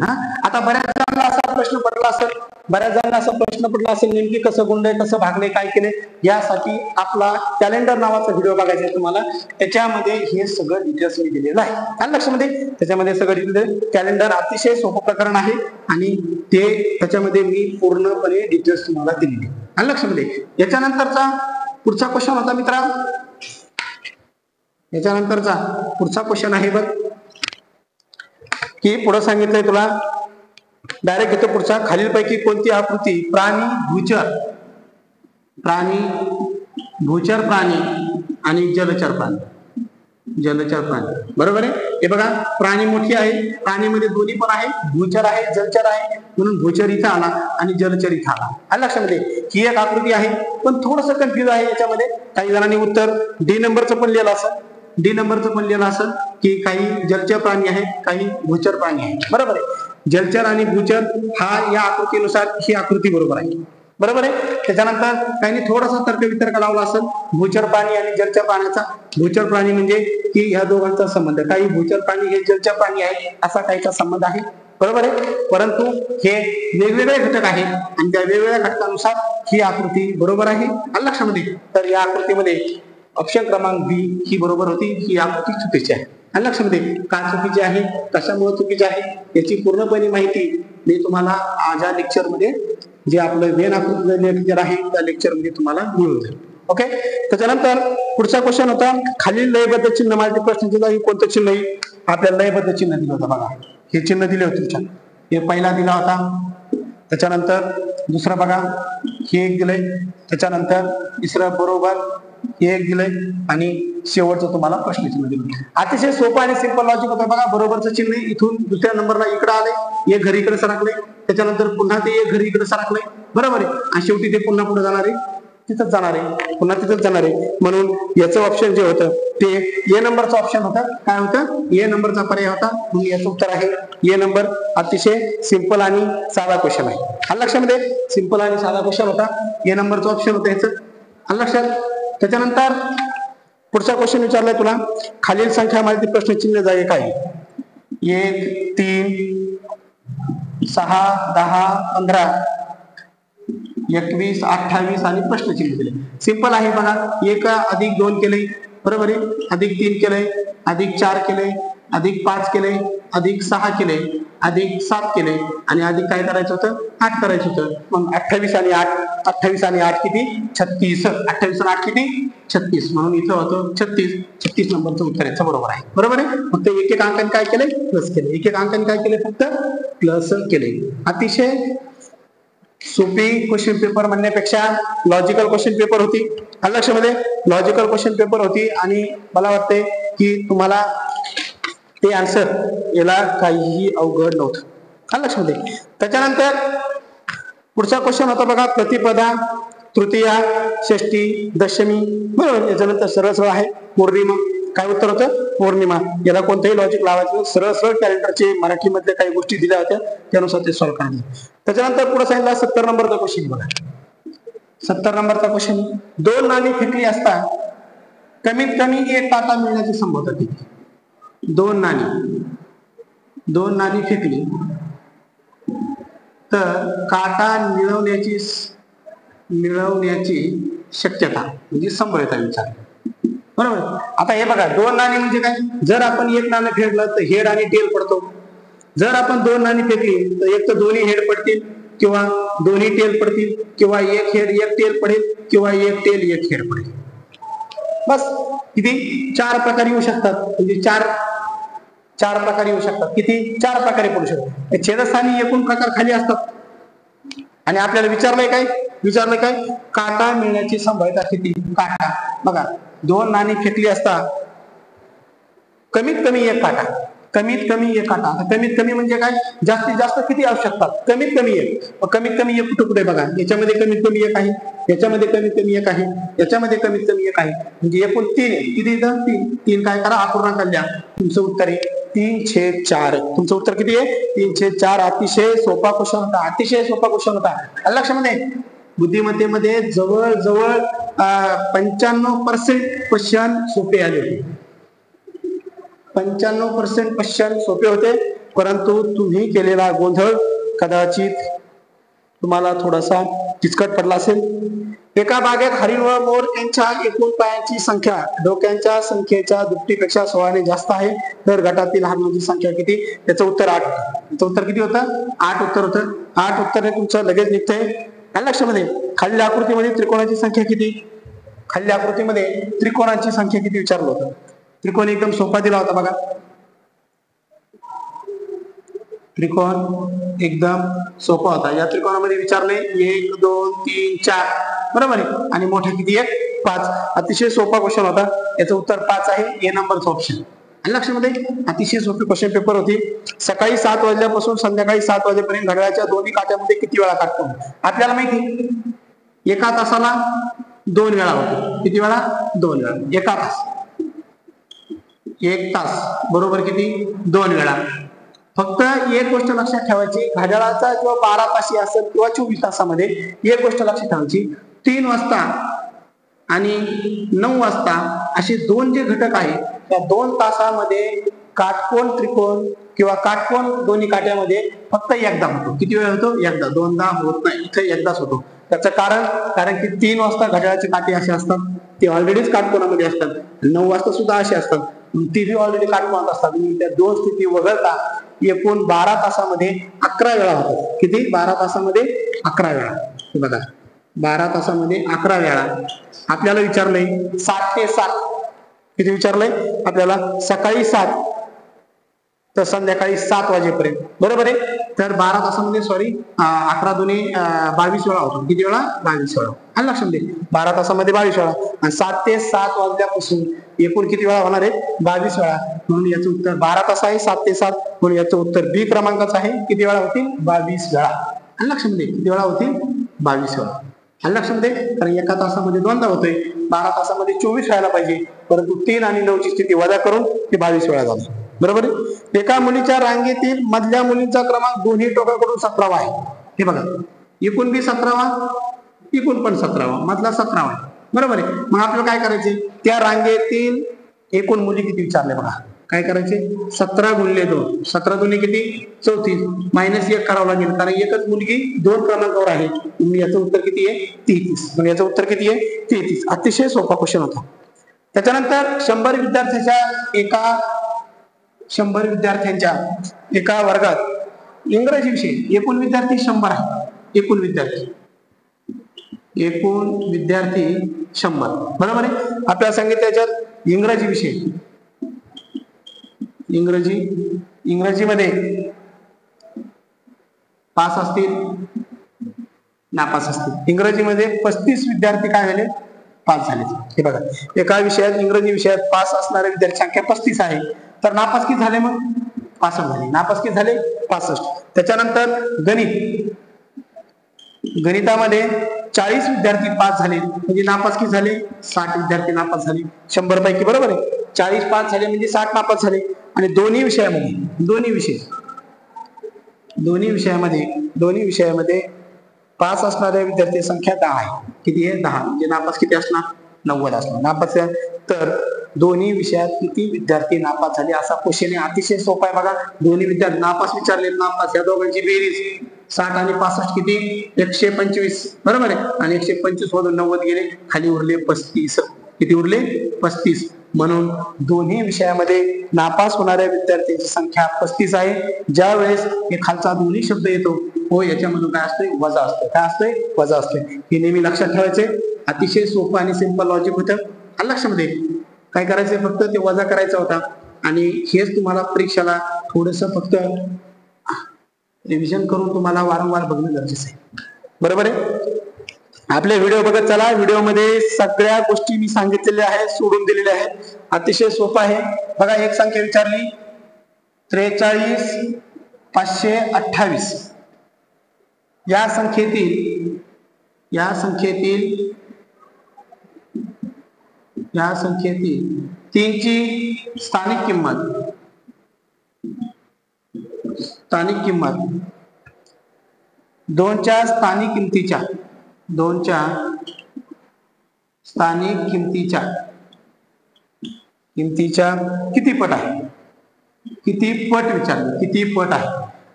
हा, आता बऱ्याच जणांना असा प्रश्न पडला असेल, बऱ्याच जणांना असा प्रश्न पडला असेल नेमकी कसं गुंडे, कसं भागले, काय केले, यासाठी आपला कॅलेंडर नावाचा व्हिडिओ बघायचा आहे तुम्हाला. त्याच्यामध्ये हे सगळं डिटेल्स मी दिलेलं आहे. आणि लक्षामध्ये त्याच्यामध्ये सगळं डिटेल कॅलेंडर अतिशय सोपं प्रकरण आहे आणि ते त्याच्यामध्ये मी पूर्णपणे डिटेल्स तुम्हाला दिलेली. आणि लक्षामध्ये याच्यानंतरचा पुढचा क्वेश्चन होता मित्रा, याच्यानंतरचा पुढचा क्वेश्चन आहे बघ की पुढे सांगितलंय तुला डायरेक्ट येतो पुढचा, खालीलपैकी कोणती आकृती प्राणी, भूचर प्राणी आणि जलचर प्राणी बरोबर आहे. हे बघा प्राणी मोठी आहे, प्राणीमध्ये दोन्ही पण आहे, भूचर आहे, जलचर आहे, म्हणून भूचर इथं आला आणि जलचर इथं आला. आणि लक्षामध्ये ही एक आकृती आहे पण थोडस कन्फ्युज आहे याच्यामध्ये. काही जणांनी उत्तर डी नंबरचं पण लिहिलं असेल की काही जलचर प्राणी आहे, काही भूचर प्राणी आहे. बरोबर आहे. जलचर आणि भूचर हा या आकृतीनुसार ही आकृती बरोबर आहे. बरोबर आहे. त्याच्यानंतर काही थोडासा तर्कवितर्क लावला असेल भूचर प्राणी आणि जलचर प्राण्याचा. भूचर प्राणी म्हणजे की ह्या दोघांचा संबंध, काही भूचर प्राणी हे जलचर प्राणी आहे असा काहीचा संबंध आहे. बरोबर आहे. परंतु हे वेगवेगळे घटक आहेत आणि त्या वेगवेगळ्या घटकानुसार ही आकृती बरोबर आहे. लक्षामध्ये तर या आकृतीमध्ये ऑप्शन क्रमांक बी ही बरोबर होती, ही आकृती चुकीची आहे. आणि लक्षामध्ये का चुकीची आहे, कशामुळे चुकीची आहे याची पूर्णपणे माहिती मी तुम्हाला आज या लेक्चरमध्ये जे आपलं मेन आकृती लेक्चर आहे त्या लेक्चरमध्ये तुम्हाला मिळून जाईल. ओके. त्याच्यानंतर पुढचा क्वेश्चन होता, खालील लयबद्ध चिन्ह माहिती प्रश्नाच्या जागी कोणतं चिन्ह आहे. आपल्याला लयबद्ध चिन्ह दिलं होतं बघा, हे चिन्ह दिले होते. हे पहिला दिला होता, त्याच्यानंतर दुसरं बघा हे एक दिलंय, त्याच्यानंतर तिसरं बरोबर हे एक दिलंय आणि शेवटचं तुम्हाला प्रश्नचिन्ह दिलं. अतिशय सोपं आणि सिंपल लॉजिक होतं बघा. बरोबरचं चिन्ह इथून दुसऱ्या नंबरला इकडे आलंय, एक घरी इकडे सरकले, त्याच्यानंतर पुन्हा ते एक घरी इकडे सरकले. बरोबर आहे. आणि शेवटी ते पुन्हा पुढे जाणार आहे, तिथंच जाणार आहे, पुन्हा तिथंच जाणार आहे. म्हणून याचं ऑप्शन जे होतं ते ए नंबरचं ऑप्शन होतं. काय होतं? ए नंबरचा पर्याय होता. म्हणून याचं उत्तर आहे ए नंबर. अतिशय सिंपल आणि साधा क्वेश्चन आहे. लक्षामध्ये सिंपल आणि साधा क्वेश्चन होता, ए नंबरचं ऑप्शन होतं याचं. लक्षात. त्याच्यानंतर पुढचा क्वेश्चन विचारलाय तुला, खालील संख्या माहिती प्रश्नचिन्ह जागे काय. 1, 3, 6, 10, 15, 21, 28 आणि प्रश्नचिन्ह दिले. सिंपल आहे बघा. 1 अधिक 2 केले, बरोबर आहे, अधिक 3 केले, अधिक 4 केले, अधिक 5 केले, अधिक 6 केले, अधिक 7 केले आणि अधिक काय करायचं होतं, 8 करायचं होतं. मग 28 आणि 8 किती, 36. 28 आणि 8 किती, 36. म्हणून इथं होतं 36 नंबरचं उत्तर याचं बरोबर आहे. बरोबर आहे. फक्त एक एक अंकाने काय केले, प्लस केले. एक एक अंकाने काय केले, फक्त प्लस केले. अतिशय सोपी क्वेश्चन पेपर म्हणण्यापेक्षा लॉजिकल क्वेश्चन पेपर होती. लक्षामध्ये लॉजिकल क्वेश्चन पेपर होती आणि मला वाटते की तुम्हाला ते आन्सर याला काहीही अवघड नव्हतं. लक्षामध्ये. त्याच्यानंतर पुढचा क्वेश्चन होता बघा, प्रतिपदा, तृतीया, षष्टी, दशमी. बरोबर. याच्यानंतर सरळ सरळ आहे पौर्णिमा. काय उत्तर होतं, पौर्णिमा. याला कोणतंही लॉजिक लावायचं, सरळ सरळ कॅलेंडरचे मराठीमध्ये काही गोष्टी दिल्या होत्या त्यानुसार ते सॉल्व्ह करायचं. त्याच्यानंतर पुढे सांगितलं 70 नंबरचा क्वेश्चन बघा. 70 नंबरचा क्वेश्चन, 2 नाणी फेकली असता कमीत कमी 1 काटा मिळण्याची संभाव्यता किती. 2 नाणी फेकली तर काटा मिळवण्याची शक्यता म्हणजे संभाव्यता विचार. बरोबर. आता हे बघा 2 नाणी म्हणजे काय, जर आपण 1 नाणं फेकलं तर हेड आणि टेल पडतो. जर आपण 2 नाणी फेकली तर एक तर दोन्ही हेड पडतील किंवा दोन्ही टेल पडतील किंवा एक हेड एक टेल पडेल किंवा एक टेल एक हेड पडेल. बस. किती, 4 प्रकार येऊ शकतात. म्हणजे चार प्रकार येऊ शकतात. किती, 4 प्रकारे पडू शकतात. छेदस्थानी एकूण प्रकार खाली असतात आणि आपल्याला विचारलंय काय, काटा मिळण्याची संभाव्यता किती. काटा बघा, 2 नाणी फेकली असता कमीत कमी 1 काटा. कमीत कमी 1 काटा. कमीत कमी म्हणजे काय, जास्तीत जास्त किती असू शकतात, कमीत कमी 1. कमीत कमी 1 कुठे बघा, याच्यामध्ये कमीत कमी 1 आहे, याच्यामध्ये कमीत कमी 1 आहे, याच्यामध्ये कमीत कमी 1 आहे, म्हणजे एकूण 3 आहे. किती येतं, 3. काय करा, अपूर्णांक द्या. तुमचं उत्तर आहे 3/4. तुमचं उत्तर किती आहे, 3/4. अतिशय सोपा क्वेश्चन होता, अतिशय सोपा क्वेश्चन होता. लक्षामध्ये बुद्धिमत्तेमध्ये जवळजवळ 95% क्वेश्चन सोपे आले होते. 95% क्वेश्चन सोपे होते, परंतु तुम्ही केलेला गोंधळ कदाचित तुम्हाला थोडासा किचकट पडला असेल. एका बागेत हरिण व मोर यांच्या एकूण पायांची संख्या डोक्यांच्या संख्येच्या दुपटीपेक्षा 16 ने जास्त आहे, तर गटातील हरणांची संख्या किती? त्याचं उत्तर 8. त्याचं उत्तर किती होतं? 8 उत्तर होतं. 8 उत्तर तुमचं लगेच निघतंय. लक्षामध्ये खालील आकृतीमध्ये त्रिकोणाची संख्या किती? खालील आकृतीमध्ये त्रिकोणाची संख्या किती विचारलं होतं? त्रिकोण एकदम सोपा दिला होता बघा. त्रिकोण एकदम सोपा होता. या त्रिकोणामध्ये विचारले 1 2 3 4 बरोबर आहे, आणि मोठा किती आहे? 5. अतिशय सोपा क्वेश्चन होता. याचं उत्तर 5 आहे. ए नंबरचं ऑप्शन. लक्षामध्ये अतिशय सोपी क्वेश्चन पेपर होती. सकाळी 7 वाजल्यापासून संध्याकाळी 7 वाजेपर्यंत घड्याळाच्या दोन्ही काट्यामध्ये किती वेळा काढतो? आपल्याला माहिती एका तासाला 2 वेळा होतो. किती वेळा? 2 वेळा. एका तास 1 तास बरोबर किती? 2 वेळा. फक्त एक गोष्ट लक्षात ठेवायची, घड्याळाचा किंवा 12 तासी असेल किंवा 24 तासामध्ये एक गोष्ट लक्षात ठेवायची, 3 वाजता आणि 9 वाजता असे दोन जे घटक आहेत त्या 2 तासामध्ये काटकोन त्रिकोण किंवा काटकोन दोन्ही काट्यामध्ये फक्त एकदा होतो. किती वेळ होतो? एकदा. दोनदा होत नाही, इथे एकदाच होतो. त्याचं कारण की 3 वाजता घड्याळाचे काटे असे असतात, ते ऑलरेडीच काटकोनामध्ये असतात. 9 वाजता सुद्धा असे असतात, ती ऑलरेडी काटकोनात असतात. त्या दोन स्थिती वगळता एकूण 12 तासामध्ये 11 वेळा होतात. किती? 12 तासामध्ये 11 वेळा. बघा 12 तासामध्ये 11 वेळा. आपल्याला विचारलंय 7 ते 7. किती विचारलंय आपल्याला? सकाळी 7 तर संध्याकाळी 7 वाजेपर्यंत बरोबर आहे. तर 12 तासामध्ये 11 दुने 22 वेळा होतो. किती वेळा? 22 वेळा. आणि लक्षात दे 12 तासामध्ये 22 वेळा आणि 7 ते 7 वाजल्यापासून एकूण किती वेळा होणार आहे? 22 वेळा. म्हणून याचं उत्तर 12 तास आहे. 7 ते 7 म्हणून याचं उत्तर बी क्रमांकाचं आहे. किती वेळा होतील? 22 वेळा. आणि लक्षात दे किती वेळा होतील? 22 वेळा. आणि लक्षात दे कारण एका तासामध्ये दोनदा होतोय, 12 तासामध्ये 24 व्हायला पाहिजे, परंतु 3 आणि 9 ची स्थिती वजा करून ते 22 वेळा झालं. बरोबर आहे. एका मुलीच्या रांगेतील मधल्या मुलींचा क्रमांक दोन्ही टोकाकडून 17वा आहे. हे बघा एकूण बी 17वा, एकूण पण 17वा, मधला 17वा आहे. बरोबर आहे. मग आपल्याला काय करायचे? त्या रांगेतील एकूण मुली किती विचारले बघा. काय करायचे? 17 गुणिले 2. 17 दुने किती? 34. -1 करावं लागेल कारण एकच मुलगी 2 क्रमांकावर आहे. याचं उत्तर किती आहे? 33. म्हणजे याचं उत्तर किती आहे? 33. अतिशय सोपा क्वेश्चन होता. त्याच्यानंतर 100 विद्यार्थ्यांच्या एका वर्गात इंग्रजी विषय एकूण विद्यार्थी 100 आहे. एकूण विद्यार्थी 100 बरोबर आहे. आपल्याला सांगितलं त्याच्यात इंग्रजी विषय, इंग्रजीमध्ये पास असतील नापास असतील. इंग्रजीमध्ये 35 विद्यार्थी काय झाले? पास झाले. हे बघा एका विषयात इंग्रजी विषयात पास असणाऱ्या विद्यार्थी संख्या 35 आहे, तर नापास किती झाले? मग 65 झाले. नापास किती झाले? 65. त्याच्यानंतर गणितामध्ये 40 विद्यार्थी पास झाले म्हणजे नापास किती झाले? 60 विद्यार्थी नापास झाले 100 पैकी. बरोबर आहे. 40 पास झाले म्हणजे 60 नापास झाले. आणि दोन्ही विषयामध्ये पास असणाऱ्या विद्यार्थी संख्या 10 आहे. किती आहे? 10. म्हणजे नापास किती असणार? 90 असणार. नापास तर दोन्ही विषयात किती विद्यार्थी नापास झाले असा क्वेश्चन आहे. अतिशय सोपा आहे बघा. दोन्ही विद्यार्थी नापास विचारले, नापास या दोघांची बेरीज 60 आणि 65 किती? 125 बरोबर आहे. आणि 125 मधून 90 गेले, खाली उरले 35. किती उरले? 35. म्हणून दोन्ही विषयामध्ये नापास होणाऱ्या विद्यार्थ्यांची संख्या 35 आहे. ज्या वेळेस हे खालचा दोन्ही शब्द येतो हो याच्यामधून काय असतंय? वजा असतोय. काय असतंय? वजा असतोय. हे नेहमी लक्षात ठेवायचे. अतिशय सोपं आणि सिंपल लॉजिक होतं. लक्षामध्ये काय करायचंय? फक्त ते वजा करायचा होता. आणि हेच तुम्हाला परीक्षेला थोडस फक्त रिव्हिजन करून तुम्हाला वारंवार बघणं गरजेचं आहे. बरोबर आहे. आपले व्हिडिओ बघत चला. व्हिडिओमध्ये सगळ्या गोष्टी मी सांगितलेल्या आहेत, सोडून दिलेल्या आहेत. अतिशय सोपं आहे. बघा एक संख्या विचारली 43,528. या संख्येतील 3 ची स्थानिक किंमत 2 च्या स्थानिक किमतीच्या किती पट आहे? किती पट विचारले? किती पट आहे?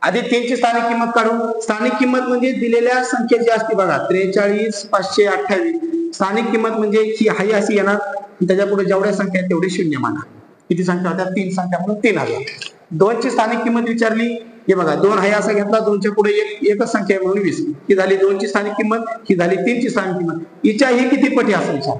आधी 3 ची स्थानिक किंमत काढू. स्थानिक किंमत म्हणजे दिलेल्या संख्येची असते बघा, 43,528. स्थानिक किंमत म्हणजे ही हाय अशी येणार, त्याच्या पुढे जेवढ्या संख्या आहेत तेवढे शून्य माना. किती संख्या होत्या? 3 संख्या म्हणून 3000. 2 ची स्थानिक किंमत विचारली, हे बघा 2 हाय असा घेतला, 2च्या पुढे एकच संख्या आहे म्हणून 20. ही झाली 2 ची स्थानिक किंमत, ही झाली 3 ची स्थानिक किंमत. हिच्या ही किती पटी असं विचार.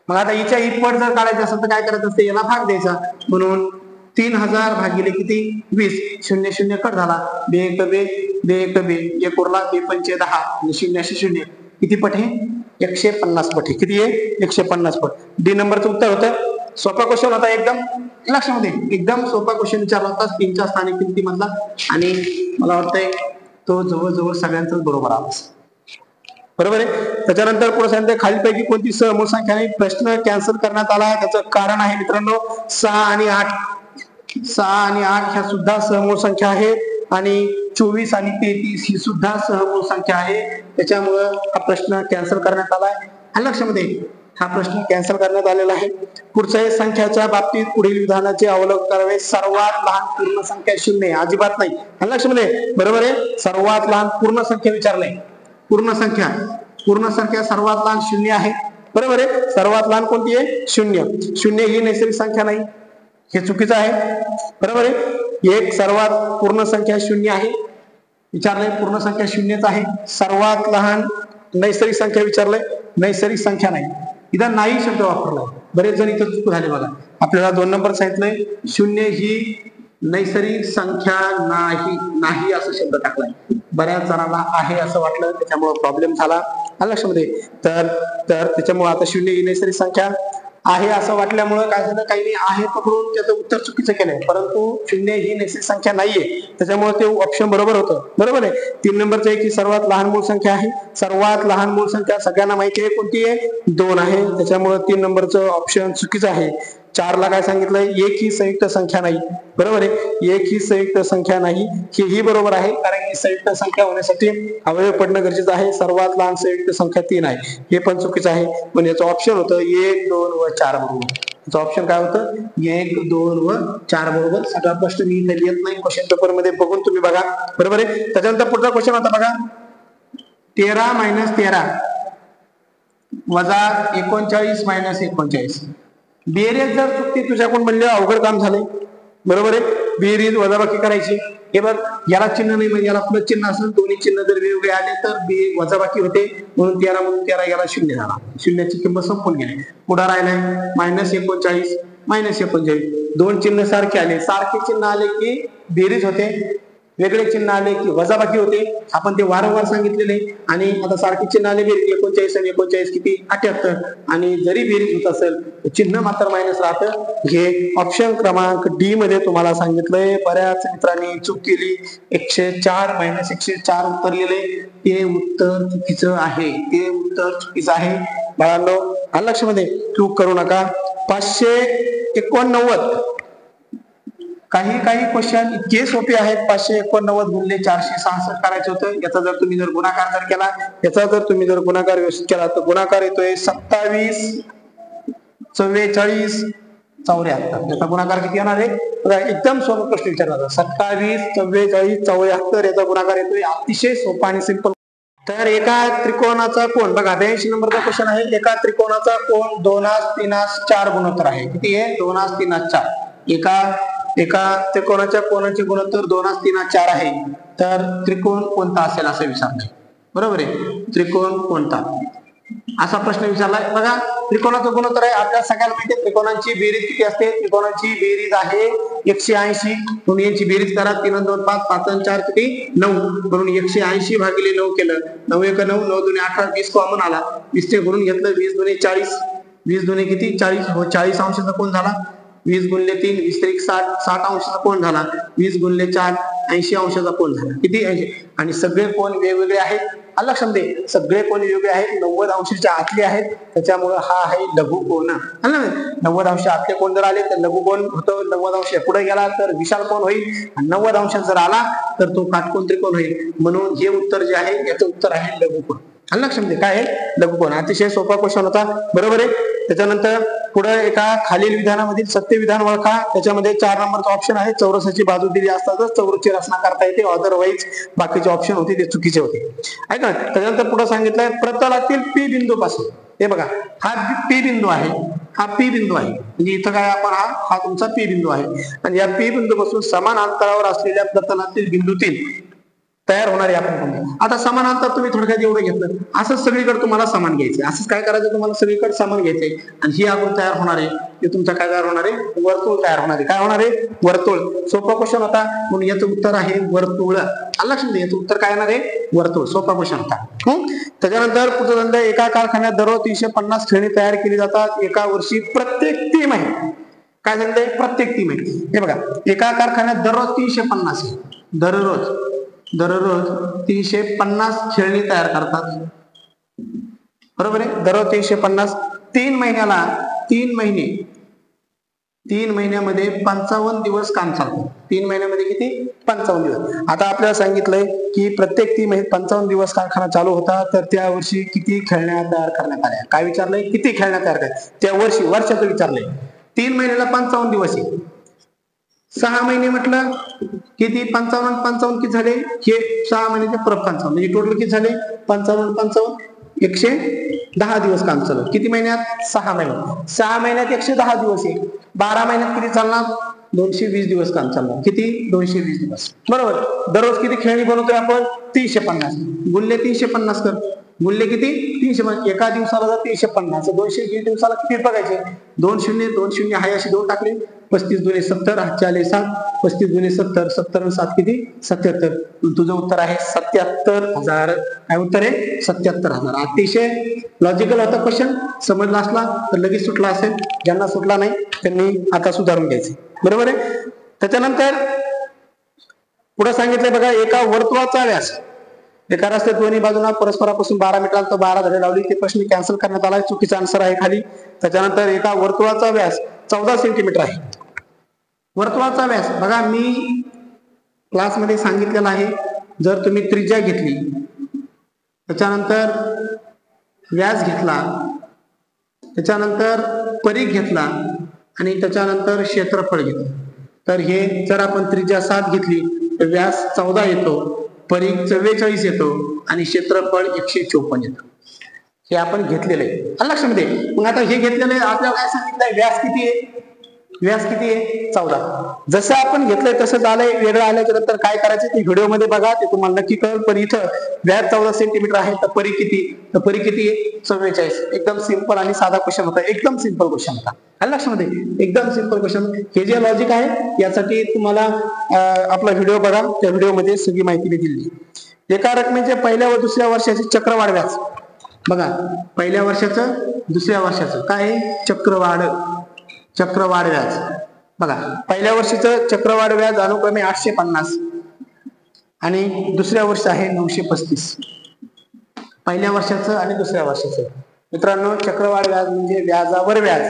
मग आता हिच्या ही पट जर काढायची असेल तर काय करायचं असते, याला भाग द्यायचा. म्हणून 3000 भागिले किती? 20. 0 0 कट झाला, बे एक बे, बे एक बे, एक उरला, बे पंचे 10 आणि 0 0. किती पट आहे? 150 पट. किती आहे? 150 पट. डी नंबरचं उत्तर होतं. सोपा क्वेश्चन होता एकदम, लक्षामध्ये एकदम सोपा क्वेश्चन विचारला होता 3 च्या स्थानिक किमतीमधला, आणि मला वाटतंय तो जवळजवळ सगळ्यांचाच बरोबर आला. बरोबर आहे. त्याच्यानंतर पुढे सांगितलं खालीलपैकी कोणती सहमूळ संख्या नाही. प्रश्न कॅन्सल करण्यात आला. त्याचं कारण आहे मित्रांनो 6 आणि 8. 6 आणि 8 ह्या सुद्धा सहमूळ संख्या आहेत, आणि 24 आणि 33 ही सुद्धा सहमूळ संख्या आहे. त्याच्यामुळं हा प्रश्न कॅन्सल करण्यात आलाय. लक्षामध्ये हा प्रश्न कॅन्सल करण्यात आलेला आहे. पुढचं आहे संख्याच्या बाबतीत पुढील विधानाचे अवलंबन करावे. सर्वात लहान पूर्ण संख्या 0 अजिबात नाही. लक्षामध्ये बरोबर आहे. सर्वात लहान पूर्ण संख्या विचारलंय. पूर्ण संख्या सर्वात लहान 0 आहे. बरोबर आहे. सर्वात लहान कोणती आहे? 0. 0 ही नैसर्गिक संख्या नाही, हे चुकीचं आहे. बरोबर आहे. एक सर्वात पूर्ण संख्या 0 आहे विचारलंय, पूर्ण संख्या 0च आहे. सर्वात लहान नैसर्गिक संख्या विचारलंय, नैसर्गिक संख्या नाही. इथं नाही शब्द वापरलाय. बरेच जण इथं चूक झाले बघा. आपल्याला 2 नंबर सांगितलंय 0 ही नैसर्गिक संख्या नाही असं शब्द टाकलाय. बऱ्याच जणांना आहे असं वाटलं, त्याच्यामुळे प्रॉब्लेम झाला. लक्षामध्ये तर त्याच्यामुळे आता 0 ही नैसर्गिक संख्या आहे असं वाटल्यामुळे काय झालं, काही आहे पकडून त्याचं उत्तर चुकीचं केलंय. परंतु 0 ही नैसर्गिक संख्या नाहीये, त्याच्यामुळे ते ऑप्शन बरोबर होतं. बरोबर आहे. 3 नंबरचं आहे की सर्वात लहान मूळ संख्या आहे. सर्वात लहान मूळ संख्या सगळ्यांना माहिती आहे कोणती आहे? 2 आहे. त्याच्यामुळे 3 नंबरचं ऑप्शन चुकीचं आहे. 4 ला काय सांगितलंय? एक ही संयुक्त संख्या नाही. बरोबर आहे. एक ही संयुक्त संख्या नाही, ही बरोबर आहे, कारण की संयुक्त संख्या होण्यासाठी अवयव पडणं गरजेचं आहे. सर्वात लहान संयुक्त संख्या 3 आहे, हे पण चुकीचं आहे. पण याचं ऑप्शन होतं 1, 2 व 4 बरोबर. याचं ऑप्शन काय होतं? 1, 2 व 4 बरोबर. सगळा प्रश्न मी इथे लिहित नाही, क्वेश्चन पेपर मध्ये बघून तुम्ही बघा. बरोबर आहे. त्याच्यानंतर पुढचा क्वेश्चन होता बघा, 13 - 13 वजा 39 - 39. बेरीज जर चुकती तुझ्याकडून म्हणले अवघड काम झालंय. बरोबर आहे. बेरीज वजाबाकी करायची. हे बघ, याला चिन्ह नाही म्हणजे याला प्लस चिन्ह असेल, दोन्ही चिन्ह जर वेगवेगळे आले तर वजाबाकी होते. म्हणून 13 म्हणून 13 याला 0 झाला. 0ची किंमत संपून गेली. पुढे राहिलाय -39 - 39. 2 चिन्ह सारखे आले. सारखे चिन्ह आले की बेरीज होते, वेगळे चिन्ह आले की वजाबाकी होते. आपण ते वारंवार सांगितलेले. आणि आता सारखे चिन्ह आले बेरीज 39 आणि 39 किती? 78. आणि जरी बेरीज होत असेल चिन्ह मात्र मायनस राहतं. हे ऑप्शन क्रमांक डी मध्ये तुम्हाला सांगितलंय. बऱ्याच मित्रांनी चूक केली. 104 - 104 उत्तर लिहिले. ते उत्तर चुकीचं आहे. ते उत्तर चुकीचं आहे बाळांनो. लक्षामध्ये चूक करू नका. 589. काही क्वेश्चन इतके सोपे आहेत. 589 गुणिले 466 करायचं होतं. याचा जर तुम्ही गुणाकार केला, गुणाकार व्यवस्थित केला तर गुणाकार येतोय 27, 44, 74. याचा गुणाकार किती येणार आहे? एकदम सोपा प्रश्न विचारला. 27, 44, 74 याचा गुणाकार येतोय. अतिशय सोपा आणि सिंपल. तर एका त्रिकोणाचा कोन बघा, 82 नंबरचा क्वेश्चन आहे. एका त्रिकोणाचा कोन 2:3:4 गुणोत्तर आहे. किती आहे? 2:3:4. एका त्रिकोणाच्या कोनाचे गुणोत्तर 2:3:4 आहे. तर त्रिकोण कोणता असेल असं विचारलंय. बरोबर आहे. त्रिकोण कोणता असा प्रश्न विचारलाय. बघा, त्रिकोणाचं गुणोत्तर आहे. आपल्या सगळ्यांना माहिती आहे त्रिकोणांची बेरीज किती असते. त्रिकोणाची बेरीज आहे 180. म्हणून यांची बेरीज करा. 3 2 5, 5 4 किती? 9. म्हणून 180 भागिले 9 केलं. 9 1 9, 9 2 18, 20 कॉमन आला. 20 ने गुणून घेतलं. 20 2 40. 20 2 किती? 40. 40 अंशाचा कोन झाला. 20 गुणिले 3, 20 3 60. 60 अंशाचा कोन झाला. 20 गुणिले 4, 80 अंशाचा कोन झाला. किती? 80. आणि सगळे कोन वेगवेगळे आहेत. लक्षात दे, सगळे कोन वेगळे आहेत. 90 अंशाच्या आतले आहेत. त्याच्यामुळे हा आहे लघुकोन. 90 अंश आतले कोन जर आले तर लघुकोन होतो. 90 अंश पुढे गेला तर विशाल कोन होईल. आणि 90 अंशात जर आला तर तो काटकोन त्रिकोण होईल. म्हणून हे उत्तर जे आहे याचं उत्तर आहे लघुकोन. लक्षामध्ये काय आहे लघुकोण. अतिशय सोपा क्वेश्चन होता, बरोबर आहे. त्याच्यानंतर पुढे एका खालील विधानामधील सत्य विधान ओळखा. त्याच्यामध्ये 4 नंबरचा ऑप्शन आहे, चौरसाची बाजू दिली असतातच चौरसची रचना करता येते, अदरवाईज बाकीचे ऑप्शन होते ते चुकीचे होते. ऐका, त्याच्यानंतर पुढे सांगितलंय प्रतलातील पी बिंदू पासून, हे बघा हा पी बिंदू आहे, हा पी बिंदू आहे, म्हणजे इथं काय आपण हा तुमचा पी बिंदू आहे, आणि या पी बिंदू पासून समान अंतरावर असलेल्या प्रतलातील बिंदूतील तयार होणारे आपण पाहू. आता समान अंतर तुम्ही थोडक्यात एवढं घेतलं, असंच सगळीकडे तुम्हाला समान घ्यायचे, असंच काय करायचं तुम्हाला सगळीकडे समान घ्यायचंय, आणि ही आपण तयार होणार आहे, हे तुमचा काय तयार होणार आहे, वर्तुळ तयार होणार आहे. काय होणार आहे, वर्तुळ. सोपा क्वेश्चन होता म्हणून याचं उत्तर आहे वर्तुळ. लक्षात घ्या, याचं उत्तर काय येणार आहे, वर्तुळ. सोपा क्वेश्चन होता. त्याच्यानंतर पुढचं धंदा, एका कारखान्यात दररोज 350 खेळणी तयार केली जातात एका वर्षी प्रत्येक 3 महिने. काय सांगते, प्रत्येक 3 महिने. हे बघा, एका कारखान्यात दररोज 350 दररोज 350 खेळणी तयार करतात, बरोबर आहे. दररोज 350, 3 महिन्याला 3 महिन्यामध्ये 55 दिवस काम चालतं. 3 महिन्यामध्ये किती, 55 दिवस. आता आपल्याला सांगितलंय की प्रत्येक 3 महिन्यात 55 दिवस कारखाना चालू होता, तर त्या वर्षी किती खेळण्या तयार करण्यात आल्या. काय विचारलंय, किती खेळण्या तयार करण्यात, त्या वर्षी वर्षाचं विचारलंय. 3 महिन्याला 55 दिवस आहे, 6 महिने म्हटलं किती, 55 किती झाले, हे 6 महिन्याचे परत 55, म्हणजे टोटल किती झाले, 55 110 दिवस काम चालू. किती महिन्यात, 6 महिन्यात. 6 महिन्यात 110 दिवस आहे, 12 महिन्यात किती चालणार, 220 दिवस काम चालणार. किती, 220 दिवस, बरोबर. दररोज किती खेळणी बनवतोय आपण, 350 गुणले 350 कर, गुणले किती, 350. एका दिवसाला जर 350, 220 दिवसाला किती बघायचे, 2 शून्य 2 शून्य आहे अशी 2 टाकले, 35 दुने 70, 7 35 दुने 70, 70 आणि 7 किती, 77. तुझं उत्तर आहे 77,000. काय उत्तर आहे, 77,000. अतिशय लॉजिकल होता क्वेश्चन. समजला असला तर लगेच सुटला असेल, ज्यांना सुटला नाही त्यांनी आता सुधारून घ्यायचे, बरोबर आहे. त्याच्यानंतर पुढे सांगितलंय बघा, एका वर्तुळाचा व्यास, एका रस्त्यात दोन्ही बाजूला परस्परापासून 12 मीटर तर 12 धडे लावली, ते प्रश्न कॅन्सल करण्यात आला, चुकीचा आन्सर आहे खाली. त्याच्यानंतर एका वर्तुळाचा व्यास 14 सेंटीमीटर आहे. वर्तुळाचा व्यास बघा, मी क्लासमध्ये सांगितलेला आहे, जर तुम्ही त्रिज्या घेतली, त्याच्यानंतर व्यास घेतला, त्याच्यानंतर परिघ घेतला आणि त्याच्यानंतर क्षेत्रफळ घेतलं, तर हे जर आपण त्रिज्या 7 घेतली तर व्यास 14 येतो, परिघ 44 येतो आणि क्षेत्रफळ 154 येतो. हे आपण घेतलेलं आहे लक्षामध्ये. मग आता हे घेतलेलं आहे, आपल्याला काय सांगितलंय, व्यास किती आहे, व्यास किती आहे, 14. जसं आपण घेतलंय तसं झालंय. वेगळं आल्याच्या नंतर काय करायचं ते व्हिडिओ मध्ये बघा, ते तुम्हाला नक्की कळेल. पण इथं व्यास 14 सेंटीमीटर आहे, तर परिघ किती, तर परिघ किती आहे, 44. एकदम सिंपल आणि साधा क्वेश्चन होता, एकदम सिंपल क्वेश्चन होता लक्षामध्ये, एकदम सिंपल क्वेश्चन. हे जे लॉजिक आहे यासाठी तुम्हाला आपला व्हिडिओ बघा, त्या व्हिडिओ मध्ये सगळी माहिती मी दिली. एका रकमेचे पहिल्या व दुसऱ्या वर्षाचे चक्रवाढ व्याज बघा, पहिल्या वर्षाचं दुसऱ्या वर्षाचं काय आहे, चक्रवाढ व्याज बघा. पहिल्या वर्षीचं चक्रवाढ व्याज अनुक्रमे 850 आणि दुसऱ्या वर्ष आहे 935. पहिल्या वर्षाचं आणि दुसऱ्या वर्षाचं. मित्रांनो, चक्रवाढ व्याज म्हणजे व्याजावर व्याज.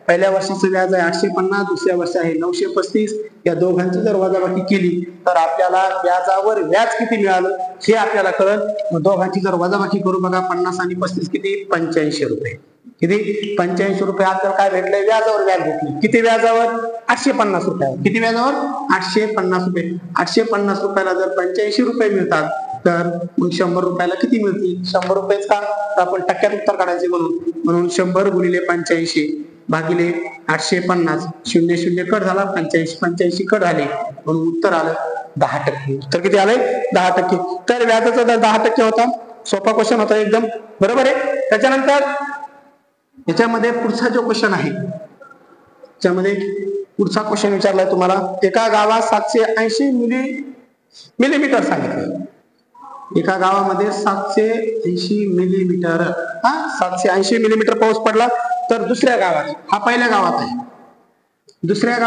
पहिल्या वर्षाचं व्याज आहे 850, दुसऱ्या वर्ष आहे 935. या दोघांची जर वजाबाकी केली तर आपल्याला व्याजावर व्याज किती मिळालं हे आपल्याला कळेल. दोघांची जर वजाबाकी करू बघा, 50 आणि 35 किती, 85 रुपये. किती, 85 रुपये. आपल्याला काय भेटलंय, व्याजावर व्याज भेटले. किती व्याजावर, 850 रुपयावर. किती व्याजावर, 850 रुपये. 850 रुपयाला जर 85 रुपये मिळतात तर मग 100 रुपयाला किती मिळतील, 100 रुपयेच का, तर आपण टक्क्यात उत्तर काढायचे म्हणून 100 गुणिले 85 भागिले 850. 0 0 कट झाला, 85 कट झाले, म्हणून उत्तर आलं 10%. उत्तर किती आलंय, 10%. तर व्याजाचा दर 10% होता. सोपा क्वेश्चन होता एकदम, बरोबर आहे. त्याच्यानंतर याच्यामध्ये पुढचा जो क्वेश्चन आहे, त्याच्यामध्ये पुढचा क्वेश्चन विचारलाय तुम्हाला, एका गावात 780 मिलीमीटर सांगितलं. एका गावामध्ये 780 मिलीमीटर 780 मिलीमीटर पाऊस पडला. तर दुसऱ्या गावात, हा पहिल्या गावात आहे, दुसऱ्या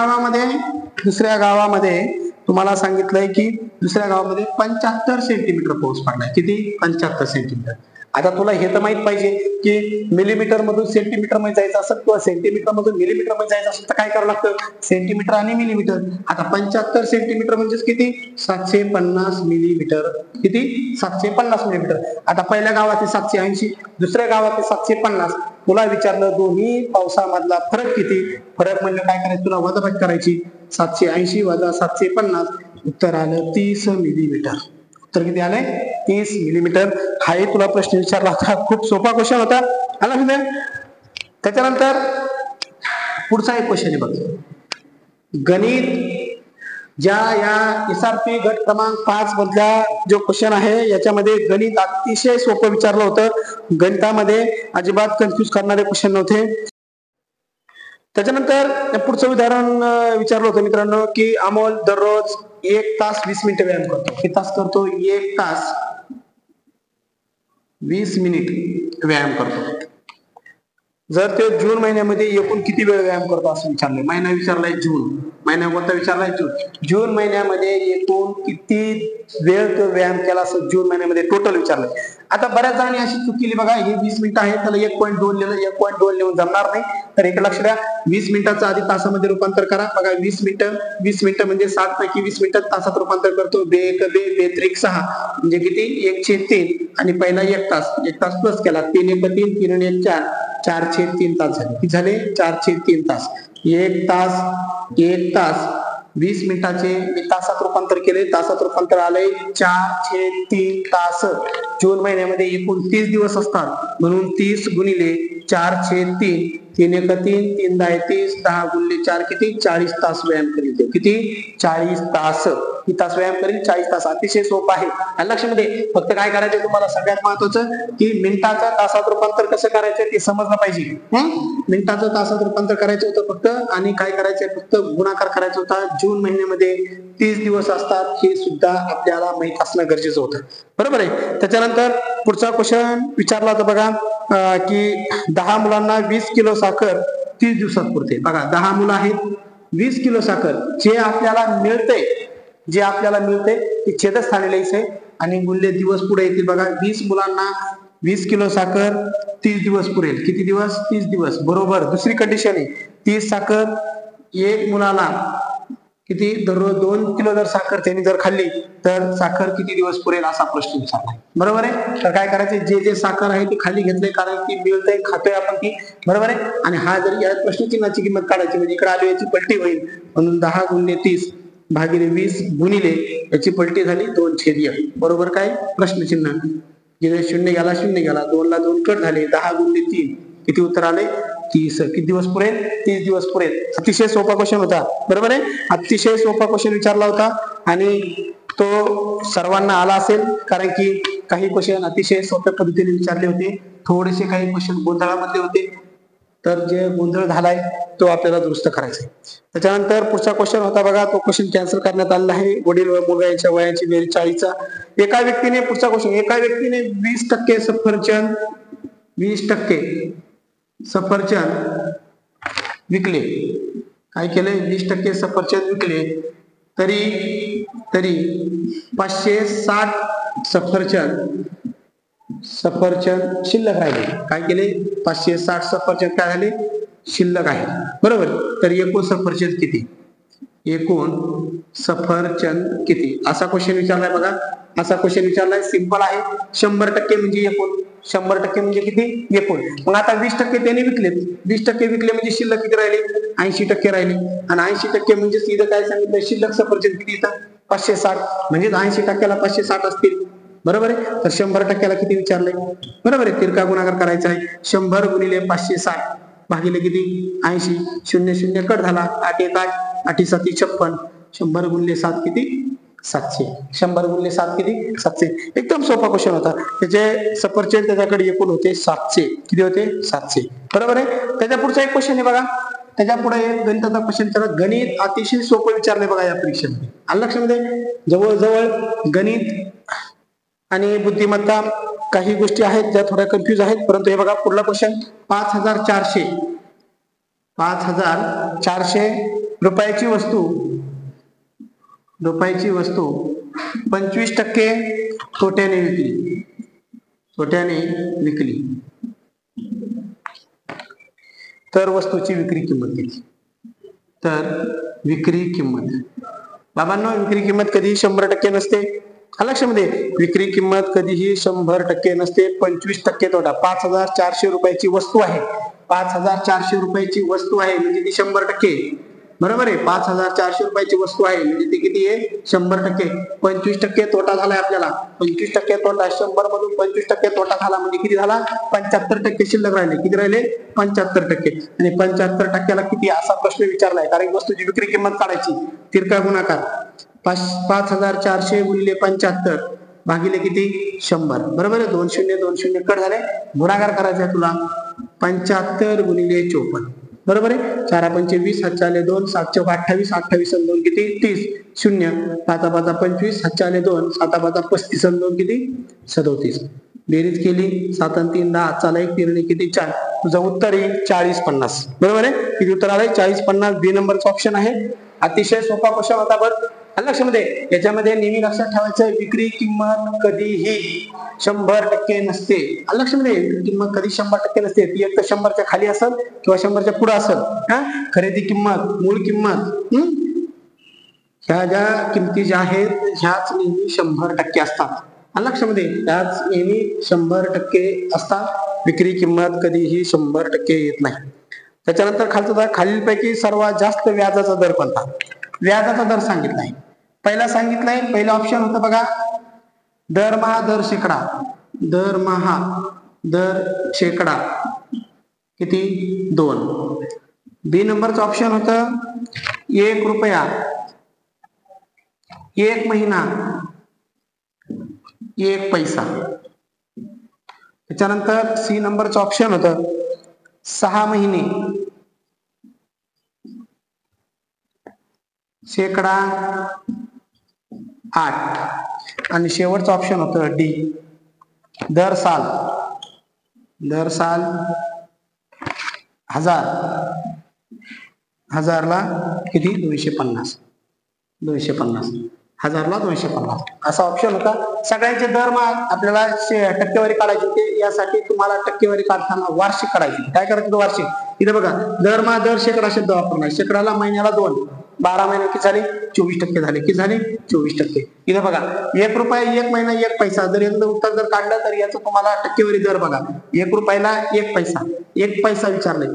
गावामध्ये तुम्हाला सांगितलंय की दुसऱ्या गावामध्ये 75 सेंटीमीटर पाऊस पडलाय. किती, 75 सेंटीमीटर. आता तुला हे तर माहित पाहिजे की मिलीमीटर मधून सेंटीमीटर मध्ये जायचं असेल किंवा सेंटीमीटर मधून मिलीमीटर मध्ये जायचं असेल तर काय करावं लागतं, सेंटीमीटर आणि मिलीमीटर. आता 75 सेंटीमीटर म्हणजेच किती, 750 मिलीमीटर. किती, 750 मिलीमीटर. आता पहिल्या गावात 780, दुसऱ्या गावात 750. तुला विचारलं दोन्ही पावसामधला फरक किती, फरक म्हणजे काय करायचं तुला, वजाबाकी करायची. 780 वजा 750, उत्तर आलं 30 मिलीमीटर. उत्तर किती आलंय, 30 मिलीमीटर. हाही तुला प्रश्न विचारला होता, खूप सोपा क्वेश्चन होता. आला समजा. त्याच्यानंतर पुढचा एक क्वेश्चन आहे बघ, गणित ज्या या SRP गट क्रमांक 5 मधला जो क्वेश्चन आहे याच्यामध्ये गणित अतिशय सोपं विचारलं होतं. गणितामध्ये अजिबात कन्फ्युज करणारे क्वेश्चन नव्हते. त्याच्यानंतर पुढचं उदाहरण विचारलं होतं मित्रांनो की अमोल दररोज 1 तास 20 मिनिट व्यायाम करतो. किती तास करतो, 1 तास 20 मिनिट व्यायाम करतो. जर ते जून महिन्यामध्ये एकूण किती वेळ व्यायाम करतो असं विचारलंय. महिना विचारलाय जून, महिना कोणता विचारलाय, जून. जून महिन्यामध्ये एकूण किती वेळ तो व्यायाम केला असं जून महिन्यामध्ये टोटल विचारलंय. आता बऱ्याच जणांनी अशी चूक केली बघा, हे 20 मिनिटं आहे त्याला 1.2 लिहिलं, 1.2 लिहून जमणार नाही. तर एक लक्ष द्या, 20 मिनिटाचं आधी तासामध्ये रूपांतर करा. बघा 20 मिनिटं म्हणजे 60 पैकी 20 मिनिटात तासात रूपांतर करतो. 2×6 म्हणजे किती, 1/3 आणि पहिला 1 तास, 1 तास प्लस केला, 3×1 3 आणि 1 4, 4/3 तास झाले. किती झाले, 4/3 तास. 1 तास 20 मिनिटाचे मी तासात रूपांतर केले, तासात रूपांतर आलंय 4/3 तास. जून महिन्यामध्ये एकूण 30 दिवस असतात म्हणून 30 गुणिले 4/3, 3×1 3, 10 10 गुणिले 4 किती, 40 तास व्यायाम करेल. किती, 40 तास. किती तास व्यायाम करेल, 40 तास. अतिशय सोपं आहे. आणि लक्षामध्ये फक्त काय करायचं तुम्हाला सगळ्यात महत्वाचं की मिनिटाचं तासात रूपांतर कसं करायचं ते समजलं पाहिजे. मिनिटाचं तासात रूपांतर करायचं होतं फक्त, आणि काय करायचंय फक्त गुणाकार करायचा होता. जून महिन्यामध्ये 30 दिवस असतात हे सुद्धा आपल्याला माहित असणं गरजेचं होतं. बरोबर आहे. त्याच्यानंतर पुढचा क्वेश्चन विचारला होता बघा की 10 मुलांना 20 किलो साखर 30 दिवसात पुरते. बघा 10 मुलं आहेत, 20 किलो साखर जे आपल्याला मिळते ते छेदस्थानी लिहायचंय आणि मूल्य दिवस पुढे येतील. बघा 20 मुलांना 20 किलो साखर 30 दिवस पुरेल. किती दिवस, 30 दिवस. बरोबर. दुसरी कंडिशन आहे, 30 साखर 1 मुलाला किती, दररोज 2 किलो जर साखर त्यांनी जर खाल्ली तर साखर किती दिवस पुरेल असा प्रश्न विचारलाय. बरोबर आहे. तर काय करायचं, जे साखर आहे ती खाली घेतलंय कारण ती मिळतंय, खातोय आपण ती. बरोबर आहे. आणि हा जर या प्रश्नचिन्हाची किंमत काढायची म्हणजे इकडे आली याची पलटी होईल म्हणून 10 गुणिले 30 भागिले 20 गुणिले याची पलटी झाली 2/1. बरोबर. काय प्रश्नचिन्ह गेले, शून्य गेला 2 ला 2 कट झाले, 10 गुणिले 3 किती उत्तर आले, 30. किती दिवस पुरेल, 30 दिवस पुरेल. अतिशय सोपा क्वेश्चन होता. बरोबर आहे. अतिशय सोपा क्वेश्चन विचारला होता आणि तो सर्वांना आला असेल कारण की काही क्वेश्चन अतिशय सोप्या पद्धतीने विचारले होते, थोडेसे काही क्वेश्चन गोंधळामध्ये होते. तर जे गोंधळ झालाय तो आपल्याला दुरुस्त करायचा आहे. त्याच्यानंतर पुढचा क्वेश्चन होता बघा, तो क्वेश्चन कॅन्सल करण्यात आलेला आहे. वडील व मुलगा यांच्या वयाची बेरीज 40. एका व्यक्तीने 20% सफरचंद विकले. काय केले, 20% सफरचंद विकले तरी 560 सफरचंद शिल्लक राहिले. काय केले, 560 सफरचंद काय झाले, शिल्लक आहे. बरोबर. तर एकूण सफरचंद किती असा क्वेश्चन विचारलाय बघा. असा क्वेश्चन विचारलाय, सिंपल आहे. 100% म्हणजे एकूण, 100% म्हणजे किती, एकूण. मग आता 20% त्यांनी विकले, 20% विकले म्हणजे शिल्लक किती राहिले, 80% राहिले. आणि 80% म्हणजे इथं काय सांगितलं, शिल्लक सफरचंद किती येतं, 560. म्हणजे 80%ला 560 असतील. बरोबर आहे. तर 100%ला किती विचारलंय. बरोबर आहे. तिरका गुणाकार करायचा आहे. 100 गुणिले 560 भागिले किती, 80. 0 कट झाला, 8 1 8, 8 7 56. 100 गुणिले 7 किती, 700. 100 गुणिले 7 किती, 700. एकदम सोपा क्वेश्चन होता. त्याचे सफरचंद त्याच्याकडे एकूण होते 700. किती होते, 700. बरोबर आहे. त्याच्या पुढचा एक क्वेश्चन आहे बघा. त्याच्या पुढे गणिताचा क्वेश्चन, त्याला गणित अतिशय सोपं विचारले बघा या परीक्षेमध्ये. आणि लक्षामध्ये जवळजवळ गणित आणि बुद्धिमत्ता काही गोष्टी आहेत ज्या थोड्या कन्फ्युज आहेत. परंतु हे बघा पुढला क्वेश्चन, 5400 रुपयाची वस्तू 25% तोट्याने विकली. तोट्याने विकली तर वस्तूची विक्री किंमत किती? तर विक्री किंमत बाबांनो, विक्री किंमत कधी 100% नसते. लक्षामध्ये, विक्री किंमत कधीही 100% नसते. 25% तोटा. 5,400 रुपयाची वस्तू आहे, 5,400 रुपयाची वस्तू आहे म्हणजे ती 100%. बरोबर आहे. 5,400 रुपयाची वस्तू आहे म्हणजे ती किती आहे? 100%. 25% तोटा झालाय आपल्याला. 25% तोटा, 100 मधून 25% तोटा झाला म्हणजे किती झाला? 75% शिल्लक राहिले. किती राहिले? 75%. आणि 75%ला किती असा प्रश्न विचारलाय, कारण वस्तूची विक्री किंमत काढायची. तिरका गुणाकार 5,400 गुणिले 75 भागिले किती? 100. बरोबर आहे. 2 शून्य 2 शून्य कट झाले. गुणाकार करायचा आहे तुला. 75 गुणिले 54. बरोबर आहे. 4 पंचे 20, 7 आले 2, 7 चौक 28, 28 आणि 2 किती? 30. 0 7 5 25, 7 आले 2, 7 5 35 आणि 2 किती? 37. बेरीज केली 7 आणि 3 10, चाला 1 3 किती? 4. तुझं उत्तर येईल 40-50. बरोबर आहे. किती उत्तर आलंय? 40-50. बी नंबरचा ऑप्शन आहे. अतिशय सोपा क्वेश्चन होता. बरं लक्षामध्ये, याच्यामध्ये नेहमी लक्षात ठेवायचं, विक्री किंमत कधीही 100% नसते. लक्षामध्ये, विक्री किंमत कधी 100% नसते. ती एक तर 100च्या खाली असेल किंवा 100च्या पुढे असेल. खरेदी किंमत, मूळ किंमत, ह्या ज्या किमती ज्या आहेत ह्याच नेहमी 100% असतात. लक्षामध्ये, ह्याच नेहमी 100% असतात. विक्री किंमत कधीही 100% येत नाही. त्याच्यानंतर खालचा, खालीलपैकी सर्वात जास्त व्याजाचा दर कोणता? व्याजाचा दर सांगितलाय. पहिला सांगितलाय, पहिला ऑप्शन होतं बघा, दरमहा दर शेकडा. दरमहा दर शेकडा किती? 2. बी नंबरचं ऑप्शन होतं 1 रुपया, 1 महिना, 1 पैसा. त्याच्यानंतर सी नंबरचं ऑप्शन होतं 6 महिने, शेकडा 8. आणि शेवटचं ऑप्शन होतं डी, दर साल. दर साल 1000, 1000ला किती? 250. 250, 1000ला 250 असा ऑप्शन होता. सगळ्यांचे दरमहा आपल्याला टक्केवारी काढायची होती. यासाठी तुम्हाला टक्केवारी काढताना वार्षिक काढायची. काय करायचं होतं? वार्षिक. इथे बघा, दरमहा दर शेकडा शब्द वापरणार. शेकडाला महिन्याला 2, 12 महिने किती झाले? 24% झाले. किती झाले? 24%. इथे बघा, 1 रुपया, 1 महिना, 1 पैसा. जर याचं उत्तर जर काढलं तर याचं तुम्हाला टक्केवारी दर बघा. 1 रुपयाला 1 पैसा, 1 पैसा विचारले.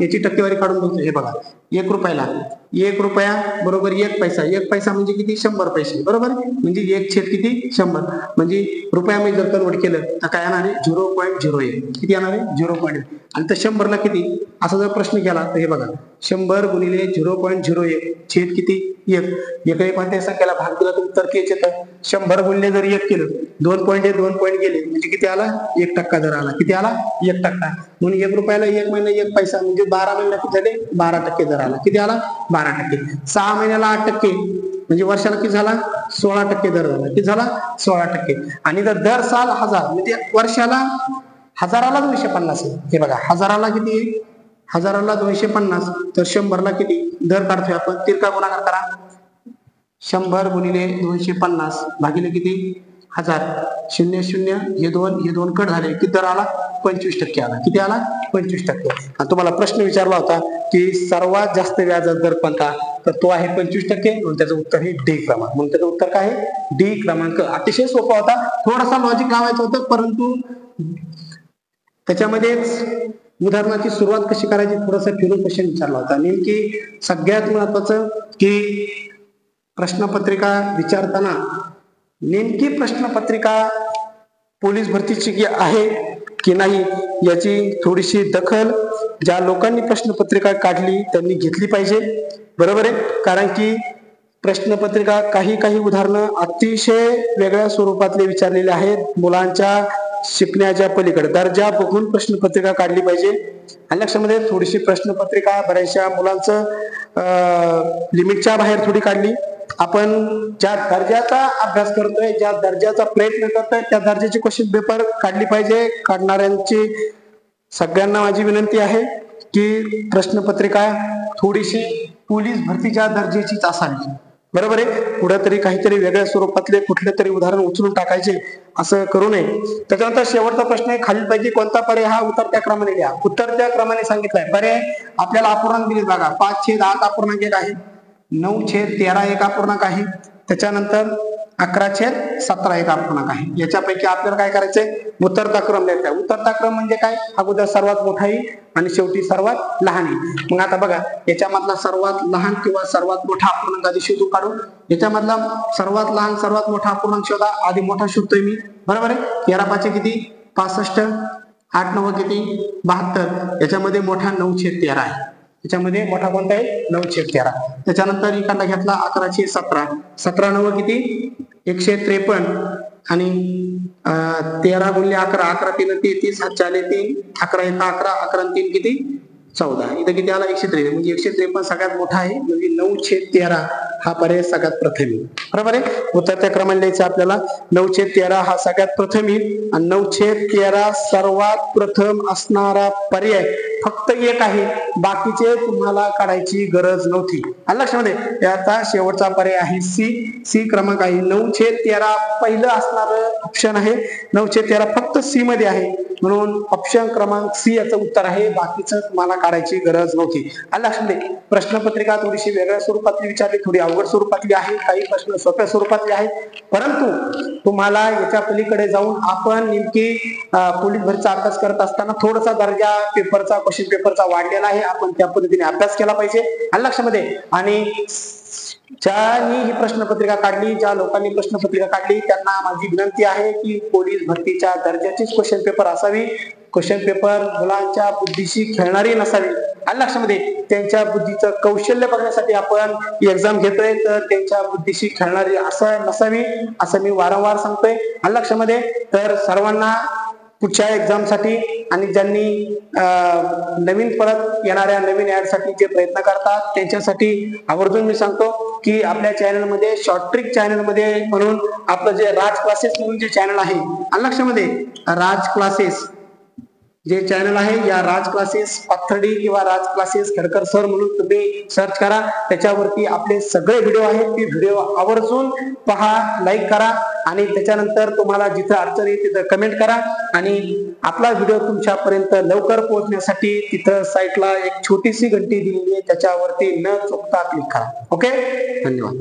याची टक्केवारी काढून बघतो. हे बघा, 1 रुपयाला 1 रुपया बरोबर 1 पैसा. 1 पैसा म्हणजे किती? 100 पैसे. बरोबर. म्हणजे 1 छेद किती? 100. म्हणजे रुपयामध्ये जर कन्वर्ट केलं तर काय येणार आहे? 0.01. किती येणार आहे? 0.1. आणि तर 100ला किती असा जर प्रश्न केला तर हे बघा, 100 गुणिले 0.01 छेद किती? 1. एका कोणत्याही संख्येला भाग दिला तर उत्तर तेच येतं. 100 गुणिले जर 1 केलं, 2 पॉईंट 2 पॉईंट गेले म्हणजे किती आला? 1% दर आला. किती आला? 1%. म्हणून 1 रुपयाला 1 महिना 1 पैसा म्हणजे 12 महिन्यात किती झाले? 12% दर आला. किती आला? 12%. 6 महिन्याला 8% म्हणजे वर्षाला किती झाला? 16% दर झाला. किती झाला? 16%. आणि जर दर साल 1000 म्हणजे वर्षाला 1000ला 250 आहे. हे बघा, 1000ला किती आहे? 1000ला 250. तर 100ला किती दर काढतोय आपण? तिरका गुणाकार करा. 100 गुणिले 250 भागिले किती? 1000. 0 0 हे 2 कट झाले. किती दर आला? 25% आला. किती आला? 25%. आणि तुम्हाला प्रश्न विचारला होता की सर्वात जास्त व्याजाचा दर कोणता? तर तो आहे 25%. म्हणून त्याचं उत्तर हे डी क्रमांक. म्हणून त्याचं उत्तर काय आहे? डी क्रमांक. अतिशय सोपा होता. थोडासा लॉजिक लावायचं होतं, परंतु त्याच्यामध्येच उदाहरणाची सुरुवात कशी करायची थोडस फिरून क्वेश्चन विचारला होता. नेमकी सगळ्यात महत्वाचं की प्रश्नपत्रिका विचारताना नेमकी प्रश्नपत्रिका पोलीस भरतीची आहे की नाही याची थोडीशी दखल ज्या लोकांनी प्रश्नपत्रिका काढली त्यांनी घेतली पाहिजे. बरोबर आहे. कारण की प्रश्नपत्रिका काही उदाहरणं अतिशय वेगळ्या स्वरूपातले विचारलेले आहेत. मुलांच्या शिकण्याच्या पलीकडे दर्जा बघून प्रश्नपत्रिका काढली पाहिजे. आणि लक्षामध्ये थोडीशी प्रश्नपत्रिका बऱ्याचशा मुलांचं लिमिटच्या बाहेर थोडी काढली. आपण ज्या दर्जाचा अभ्यास करतोय, ज्या दर्जाचा प्रयत्न करतोय त्या दर्जाचे क्वेश्चन पेपर काढली पाहिजे. काढणाऱ्यांची सगळ्यांना माझी विनंती आहे की प्रश्नपत्रिका थोडीशी पोलीस भरतीच्या दर्जाचीच असावी. बरोबर आहे. कुठेतरी काहीतरी वेगळ्या स्वरूपातले कुठले तरी उदाहरण उचलून टाकायचे, असं करू नये. त्याच्यानंतर शेवटचा प्रश्न आहे, खालीलपैकी कोणता पर्याय हा उतरत्या क्रमाने लिहा. उतरत्या क्रमाने सांगितलाय पर्याय आपल्याला अपूर्णांक दिले बघा. 5/8 अपूर्णांक 1 आहे, 9/13 एक अपूर्णांक आहे, त्याच्यानंतर 11/17 एक अपूर्णांक आहे. याच्यापैकी आपल्याला काय करायचंय, उतरता क्रम लिहायचा. उतरता क्रम म्हणजे काय, अगोदर सर्वात मोठा आहे आणि शेवटी सर्वात लहान आहे. मग आता बघा, याच्यामधला सर्वात लहान किंवा सर्वात मोठा अपूर्णांक आधी शोधून काढू. याच्यामधला सर्वात लहान सर्वात मोठा अपूर्णांक शोधा. आधी मोठा शोधतोय मी, बरोबर आहे. 13×5 किती, 65, 8×9 किती, 72. याच्यामध्ये मोठा 9/13 आहे. त्याच्यामध्ये मोठा कोणता आहे, 9/13. त्याच्यानंतर इकडला घेतला 11/17, 17×9 किती, 153 आणि 13 × 11, 11×3 33, 7×4 3, 11×1 11, 11×3 किती, 14. इथं किती आला, 153. म्हणजे 153 सगळ्यात मोठा आहे, म्हणजे 9/13 हा पर्याय सगळ्यात प्रथम येईल. बरोबर आहे. उतरत्या क्रमाने लिहायचं आपल्याला. 9/13 हा सगळ्यात प्रथम येईल आणि 9/13 सर्वात प्रथम असणारा पर्याय फक्त एक आहे, बाकीचे तुम्हाला काढायची गरज नव्हती. आलं लक्षामध्ये. याचा शेवटचा पर्याय आहे सी क्रमांक आहे. 9/13 पहिलं असणार ऑप्शन आहे. 9/13 फक्त सी मध्ये आहे, म्हणून ऑप्शन क्रमांक सी याचं उत्तर आहे. बाकीचं तुम्हाला काढायची गरज नव्हती. आलं लक्षामध्ये. प्रश्नपत्रिका थोडीशी वेगळ्या स्वरूपातली विचारली, थोडी अवघड स्वरूपातली आहे, काही प्रश्न सोप्या स्वरूपातले आहेत. परंतु तुम्हाला याच्या पलीकडे जाऊन आपण नेमकी पोलीस भरतीचा अभ्यास करत असताना थोडासा दर्जा पेपरचा, क्वेश्चन पेपरचा वाढलेला आहे. आपण त्या पद्धतीने अभ्यास केला पाहिजे. आलं लक्षामध्ये. आणि ज्यांनी ही प्रश्नपत्रिका काढली, ज्या लोकांनी प्रश्नपत्रिका काढली, त्यांना माझी विनंती आहे की पोलीस भरतीच्या दर्जाचीच क्वेश्चन पेपर असावी. क्वेश्चन पेपर मुलांच्या बुद्धीशी खेळणारी नसावी. आलं लक्षामध्ये. त्यांच्या बुद्धीचं कौशल्य बघण्यासाठी आपण एक्झाम घेतोय, तर त्यांच्या बुद्धीशी खेळणारी असं नसावी, असं मी वारंवार सांगतोय. आलं लक्षामध्ये. तर सर्वांना पुढच्या एक्झाम साठी आणि ज्यांनी नवीन परत येणाऱ्या नवीन ऍड साठी जे प्रयत्न करतात त्यांच्यासाठी आवर्जून मी सांगतो की आपल्या चॅनल मध्ये शॉर्ट ट्रिक चॅनल मध्ये म्हणून आपलं जे राज क्लासेस म्हणून जे चॅनल आहे, आलं लक्षामध्ये, राज क्लासेस जे चॅनल आहे, या राज क्लासेस पाथर्डी किंवा राज क्लासेस खडकर सर म्हणून तुम्ही सर्च करा. त्याच्यावरती आपले सगळे व्हिडिओ आहेत, ते व्हिडिओ आवर्जून पहा, लाईक करा आणि त्याच्यानंतर तुम्हाला जिथं अडचण येईल तिथं कमेंट करा. आणि आपला व्हिडिओ तुमच्यापर्यंत लवकर पोहोचण्यासाठी तिथं साईटला एक छोटीशी घंटी दिलेली आहे, त्याच्यावरती न चुकता क्लिक करा. ओके, धन्यवाद.